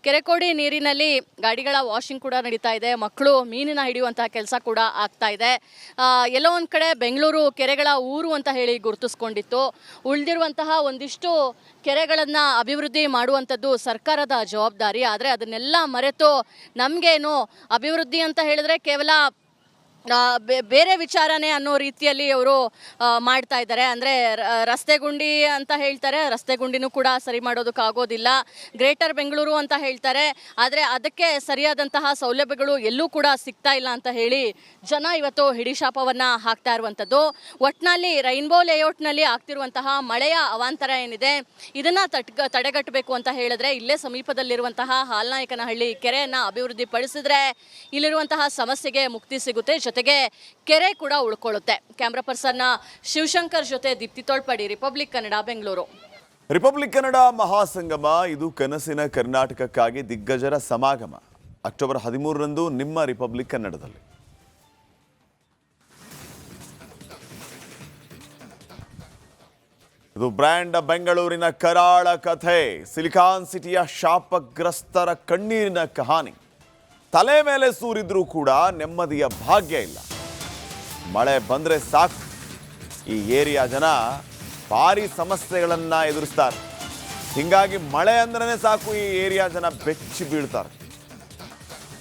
ಕೆರೆ ಕೋಡಿ ನೀರಿನಲ್ಲಿ ಗಾಡಿಗಳ ವಾಷಿಂಗ್ ಕೂಡ ನಡೀತಾ ಇದೆ, ಮಕ್ಕಳು ಮೀನಿನ ಹಿಡಿಯುವಂತಹ ಕೆಲಸ ಕೂಡ ಆಗ್ತಾ ಇದೆ. ಎಲ್ಲೋ ಒಂದು ಕಡೆ ಬೆಂಗಳೂರು ಕೆರೆಗಳ ಊರು ಅಂತ ಹೇಳಿ ಗುರುತಿಸ್ಕೊಂಡಿತ್ತು. ಉಳಿದಿರುವಂತಹ ಒಂದಿಷ್ಟು ಕೆರೆಗಳನ್ನು ಅಭಿವೃದ್ಧಿ ಮಾಡುವಂಥದ್ದು ಸರ್ಕಾರದ ಜವಾಬ್ದಾರಿ. ಆದರೆ ಅದನ್ನೆಲ್ಲ ಮರೆತು ನಮಗೇನು ಅಭಿವೃದ್ಧಿ ಅಂತ ಹೇಳಿದ್ರೆ ಕೇವಲ ಬೇರೆ ವಿಚಾರನೇ ಅನ್ನೋ ರೀತಿಯಲ್ಲಿ ಅವರು ಮಾಡ್ತಾ ಇದ್ದಾರೆ. ಅಂದರೆ ರಸ್ತೆ ಗುಂಡಿ ಅಂತ ಹೇಳ್ತಾರೆ, ರಸ್ತೆ ಗುಂಡಿನೂ ಕೂಡ ಸರಿ ಮಾಡೋದಕ್ಕಾಗೋದಿಲ್ಲ. ಗ್ರೇಟರ್ ಬೆಂಗಳೂರು ಅಂತ ಹೇಳ್ತಾರೆ, ಆದರೆ ಅದಕ್ಕೆ ಸರಿಯಾದಂತಹ ಸೌಲಭ್ಯಗಳು ಎಲ್ಲೂ ಕೂಡ ಸಿಗ್ತಾ ಇಲ್ಲ ಅಂತ ಹೇಳಿ ಜನ ಇವತ್ತು ಹಿಡಿಶಾಪವನ್ನು ಹಾಕ್ತಾ ಇರುವಂಥದ್ದು. ಒಟ್ಟಿನಲ್ಲಿ ರೈನ್ಬೋ ಲೇಔಟ್ನಲ್ಲಿ ಆಗ್ತಿರುವಂತಹ ಮಳೆಯ ಅವಾಂತರ ಏನಿದೆ ಇದನ್ನು ತಡೆಗಟ್ಟಬೇಕು ಅಂತ ಹೇಳಿದ್ರೆ ಇಲ್ಲೇ ಸಮೀಪದಲ್ಲಿರುವಂತಹ ಹಾಲ್ನಾಯಕನಹಳ್ಳಿ ಕೆರೆಯನ್ನು ಅಭಿವೃದ್ಧಿ ಪಡಿಸಿದ್ರೆ ಇಲ್ಲಿರುವಂತಹ ಸಮಸ್ಯೆಗೆ ಮುಕ್ತಿ ಸಿಗುತ್ತೆ, ಜೊತೆಗೆ ಕೆರೆ ಕೂಡ ಉಳ್ಕೊಳ್ಳುತ್ತೆ. ಕ್ಯಾಮ್ರಾ ಪರ್ಸನ್ ಶಿವಶಂಕರ್ ಜೊತೆ ದೀಪ್ತಿ ತೋಳ್ಪಡಿ, ರಿಪಬ್ಲಿಕ್ ಕನ್ನಡ, ಬೆಂಗಳೂರು. ರಿಪಬ್ಲಿಕ್ ಕನ್ನಡ ಮಹಾಸಂಗಮ ಇದು ಕನಸಿನ ಕರ್ನಾಟಕಕ್ಕಾಗಿ ದಿಗ್ಗಜರ ಸಮಾಗಮ. ಅಕ್ಟೋಬರ್ 13ರಂದು ನಿಮ್ಮ ರಿಪಬ್ಲಿಕ್ ಕನ್ನಡದಲ್ಲಿ. ಇದು ಬ್ರ್ಯಾಂಡ್ ಬೆಂಗಳೂರಿನ ಕರಾಳ ಕಥೆ, ಸಿಲಿಕಾನ್ ಸಿಟಿಯ ಶಾಪಗ್ರಸ್ತರ ಕಣ್ಣೀರಿನ ಕಹಾನಿ. ತಲೆ ಮೇಲೆ ಸೂರಿದ್ರೂ ಕೂಡ ನೆಮ್ಮದಿಯ ಭಾಗ್ಯ ಇಲ್ಲ. ಮಳೆ ಬಂದರೆ ಸಾಕು, ಈ ಏರಿಯಾ ಜನ ಭಾರಿ ಸಮಸ್ಯೆಗಳನ್ನು ಎದುರಿಸ್ತಾರೆ. ಹೀಗಾಗಿ ಮಳೆ ಅಂದ್ರೇ ಸಾಕು ಈ ಏರಿಯಾ ಜನ ಬೆಚ್ಚಿ ಬೀಳ್ತಾರೆ.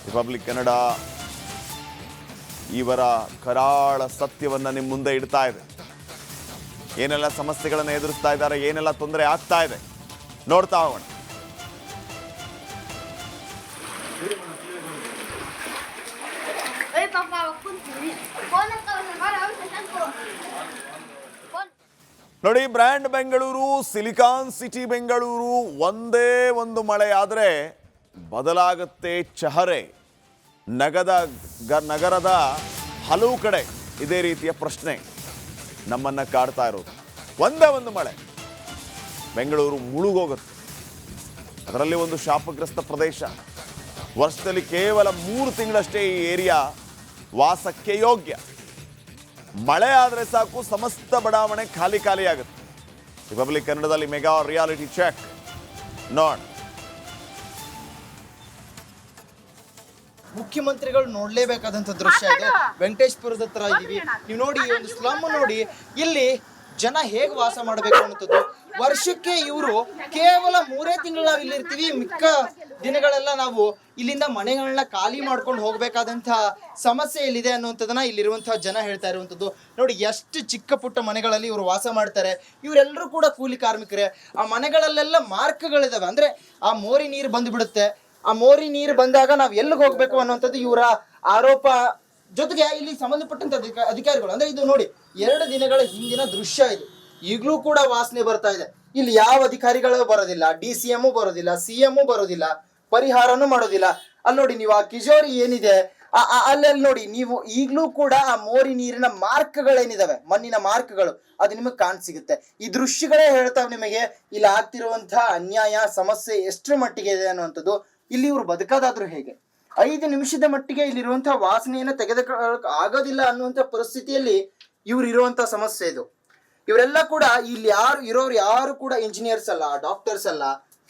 ರಿಪಬ್ಲಿಕ್ ಕನ್ನಡ ಇವರ ಕರಾಳ ಸತ್ಯವನ್ನು ನಿಮ್ಮ ಮುಂದೆ ಇಡ್ತಾ ಇದೆ. ಏನೆಲ್ಲ ಸಮಸ್ಯೆಗಳನ್ನು ಎದುರಿಸ್ತಾ ಇದ್ದಾರೆ, ಏನೆಲ್ಲ ತೊಂದರೆ ಆಗ್ತಾ ಇದೆ ನೋಡ್ತಾ ಹೋಗೋಣ. ನೋಡಿ, brand Bengaluru, silicon city Bengaluru, ಒಂದೇ ಒಂದು ಮಳೆ ಆದರೆ ಬದಲಾಗುತ್ತೆ ಚಹರೆ. ನಗರದ ಹಲವು ಕಡೆ ಇದೇ ರೀತಿಯ ಪ್ರಶ್ನೆ ನಮ್ಮನ್ನು ಕಾಡ್ತಾ ಇರೋದು. ಒಂದೇ ಒಂದು ಮಳೆ ಬೆಂಗಳೂರು ಮುಳುಗೋಗುತ್ತೆ. ಅದರಲ್ಲಿ ಒಂದು ಶಾಪಗ್ರಸ್ತ ಪ್ರದೇಶ. ವರ್ಷದಲ್ಲಿ ಕೇವಲ 3 ತಿಂಗಳಷ್ಟೇ ಈ ಏರಿಯಾ ವಾಸಕ್ಕೆ ಯೋಗ್ಯ. ಮಳೆ ಆದರೆ ಸಾಕು ಸಮಸ್ತ ಬಡಾವಣೆ ಖಾಲಿ ಆಗುತ್ತೆ. ರಿಪಬ್ಲಿಕ್ ಕನ್ನಡದಲ್ಲಿ ಮೆಗಾ ರಿಯಾಲಿಟಿ ಚೆಕ್ ನೋಡಿ. ಮುಖ್ಯಮಂತ್ರಿಗಳು ನೋಡ್ಲೇಬೇಕಾದಂತ ದೃಶ್ಯ ಇದು. ವೆಂಕಟೇಶ್ಪುರದ ಹತ್ರ ಇದೀವಿ. ನೀವು ನೋಡಿ, ಈ ಒಂದು ಸ್ಲಮ್ ನೋಡಿ, ಇಲ್ಲಿ ಜನ ಹೇಗೆ ವಾಸ ಮಾಡಬೇಕು ಅನ್ನೋದು. ವರ್ಷಕ್ಕೆ ಇವರು ಕೇವಲ 3 ತಿಂಗಳು ನಾವು ಇಲ್ಲಿ ಇರ್ತೀವಿ, ಮಿಕ್ಕ ದಿನಗಳೆಲ್ಲ ನಾವು ಇಲ್ಲಿಂದ ಮನೆಗಳನ್ನ ಖಾಲಿ ಮಾಡ್ಕೊಂಡು ಹೋಗ್ಬೇಕಾದಂತಹ ಸಮಸ್ಯೆ ಇಲ್ಲಿದೆ ಅನ್ನುವಂಥದ್ದನ್ನ ಇಲ್ಲಿರುವಂತಹ ಜನ ಹೇಳ್ತಾ ಇರುವಂಥದ್ದು. ನೋಡಿ, ಎಷ್ಟು ಚಿಕ್ಕ ಪುಟ್ಟ ಮನೆಗಳಲ್ಲಿ ಇವರು ವಾಸ ಮಾಡ್ತಾರೆ. ಇವರೆಲ್ಲರೂ ಕೂಡ ಕೂಲಿ ಕಾರ್ಮಿಕರೇ. ಆ ಮನೆಗಳಲ್ಲೆಲ್ಲ ಮಾರ್ಕ್ಗಳಿದಾವೆ. ಅಂದ್ರೆ ಆ ಮೋರಿ ನೀರು ಬಂದ್ಬಿಡುತ್ತೆ. ಆ ಮೋರಿ ನೀರು ಬಂದಾಗ ನಾವು ಎಲ್ಲಿಗೆ ಹೋಗ್ಬೇಕು ಅನ್ನುವಂಥದ್ದು ಇವರ ಆರೋಪ. ಜೊತೆಗೆ ಇಲ್ಲಿ ಸಂಬಂಧಪಟ್ಟಂತ ಅಧಿಕಾರಿಗಳು, ಅಂದ್ರೆ ಇದು ನೋಡಿ 2 ದಿನಗಳ ಹಿಂದಿನ ದೃಶ್ಯ ಇದು. ಈಗಲೂ ಕೂಡ ವಾಸನೆ ಬರ್ತಾ ಇದೆ. ಇಲ್ಲಿ ಯಾವ ಅಧಿಕಾರಿಗಳು ಬರೋದಿಲ್ಲ, DCM ಬರೋದಿಲ್ಲ, CM ಬರೋದಿಲ್ಲ, ಪರಿಹಾರನೂ ಮಾಡೋದಿಲ್ಲ. ಅಲ್ಲಿ ನೋಡಿ, ನೀವು ಆ ಕಿಜೋರಿ ಏನಿದೆ ಅಲ್ಲೆಲ್ಲಿ ನೋಡಿ, ನೀವು ಈಗಲೂ ಕೂಡ ಆ ಮೋರಿ ನೀರಿನ ಮಾರ್ಕ್ಗಳೇನಿದಾವೆ, ಮಣ್ಣಿನ ಮಾರ್ಕ್ಗಳು, ಅದು ನಿಮಗೆ ಕಾಣಸಿಗುತ್ತೆ. ಈ ದೃಶ್ಯಗಳೇ ಹೇಳ್ತಾವೆ ನಿಮಗೆ ಇಲ್ಲಿ ಆಗ್ತಿರುವಂತಹ ಅನ್ಯಾಯ, ಸಮಸ್ಯೆ ಎಷ್ಟರ ಮಟ್ಟಿಗೆ ಇದೆ ಅನ್ನುವಂಥದ್ದು. ಇಲ್ಲಿ ಇವರು ಬದುಕೋದಾದ್ರೂ ಹೇಗೆ? 5 ನಿಮಿಷದ ಮಟ್ಟಿಗೆ ಇಲ್ಲಿರುವಂತಹ ವಾಸನೆಯನ್ನು ತೆಗೆದುಕೊಳ್ಳೋಕೆ ಆಗೋದಿಲ್ಲ ಅನ್ನುವಂಥ ಪರಿಸ್ಥಿತಿಯಲ್ಲಿ ಇವ್ರು ಇರುವಂತಹ ಸಮಸ್ಯೆ ಇದು. ಇವರೆಲ್ಲ ಕೂಡ ಇಲ್ಲಿ ಇರೋರು ಯಾರು ಕೂಡ ಇಂಜಿನಿಯರ್ಸ್ ಅಲ್ಲ, ಡಾಕ್ಟರ್ಸ್ ಅಲ್ಲ,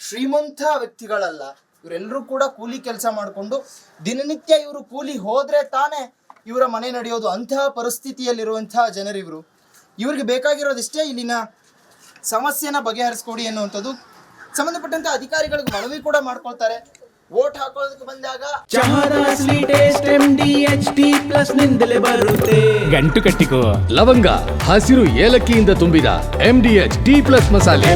ಶ್ರೀಮಂತ ವ್ಯಕ್ತಿಗಳಲ್ಲ. ಇವರೆಲ್ಲರೂ ಕೂಡ ಕೂಲಿ ಕೆಲಸ ಮಾಡಿಕೊಂಡು ದಿನನಿತ್ಯ ಇವರು ಕೂಲಿ ಹೋದ್ರೆ ತಾನೇ ಇವರ ಮನೆ ನಡೆಯೋದು. ಅಂತಹ ಪರಿಸ್ಥಿತಿಯಲ್ಲಿರುವಂತಹ ಜನರಿವರು. ಇವ್ರಿಗೆ ಬೇಕಾಗಿರೋದಿಷ್ಟೇ ಇಲ್ಲಿನ ಸಮಸ್ಯೆನ ಬಗೆಹರಿಸ್ಕೊಡಿ ಅನ್ನುವಂಥದ್ದು. ಸಂಬಂಧಪಟ್ಟಂತ ಅಧಿಕಾರಿಗಳಿಗೆ ಮನವಿ ಕೂಡ ಮಾಡ್ಕೊಳ್ತಾರೆ. ವೋಟ್ ಹಾಕೋದಕ್ಕೆ ಬಂದಾಗ ಗಂಟು ಕಟ್ಟಿಕೋ ಲವಂಗ, ಹಸಿರು ಏಲಕ್ಕಿಯಿಂದ ತುಂಬಿದ MDH D+ ಮಸಾಲೆ.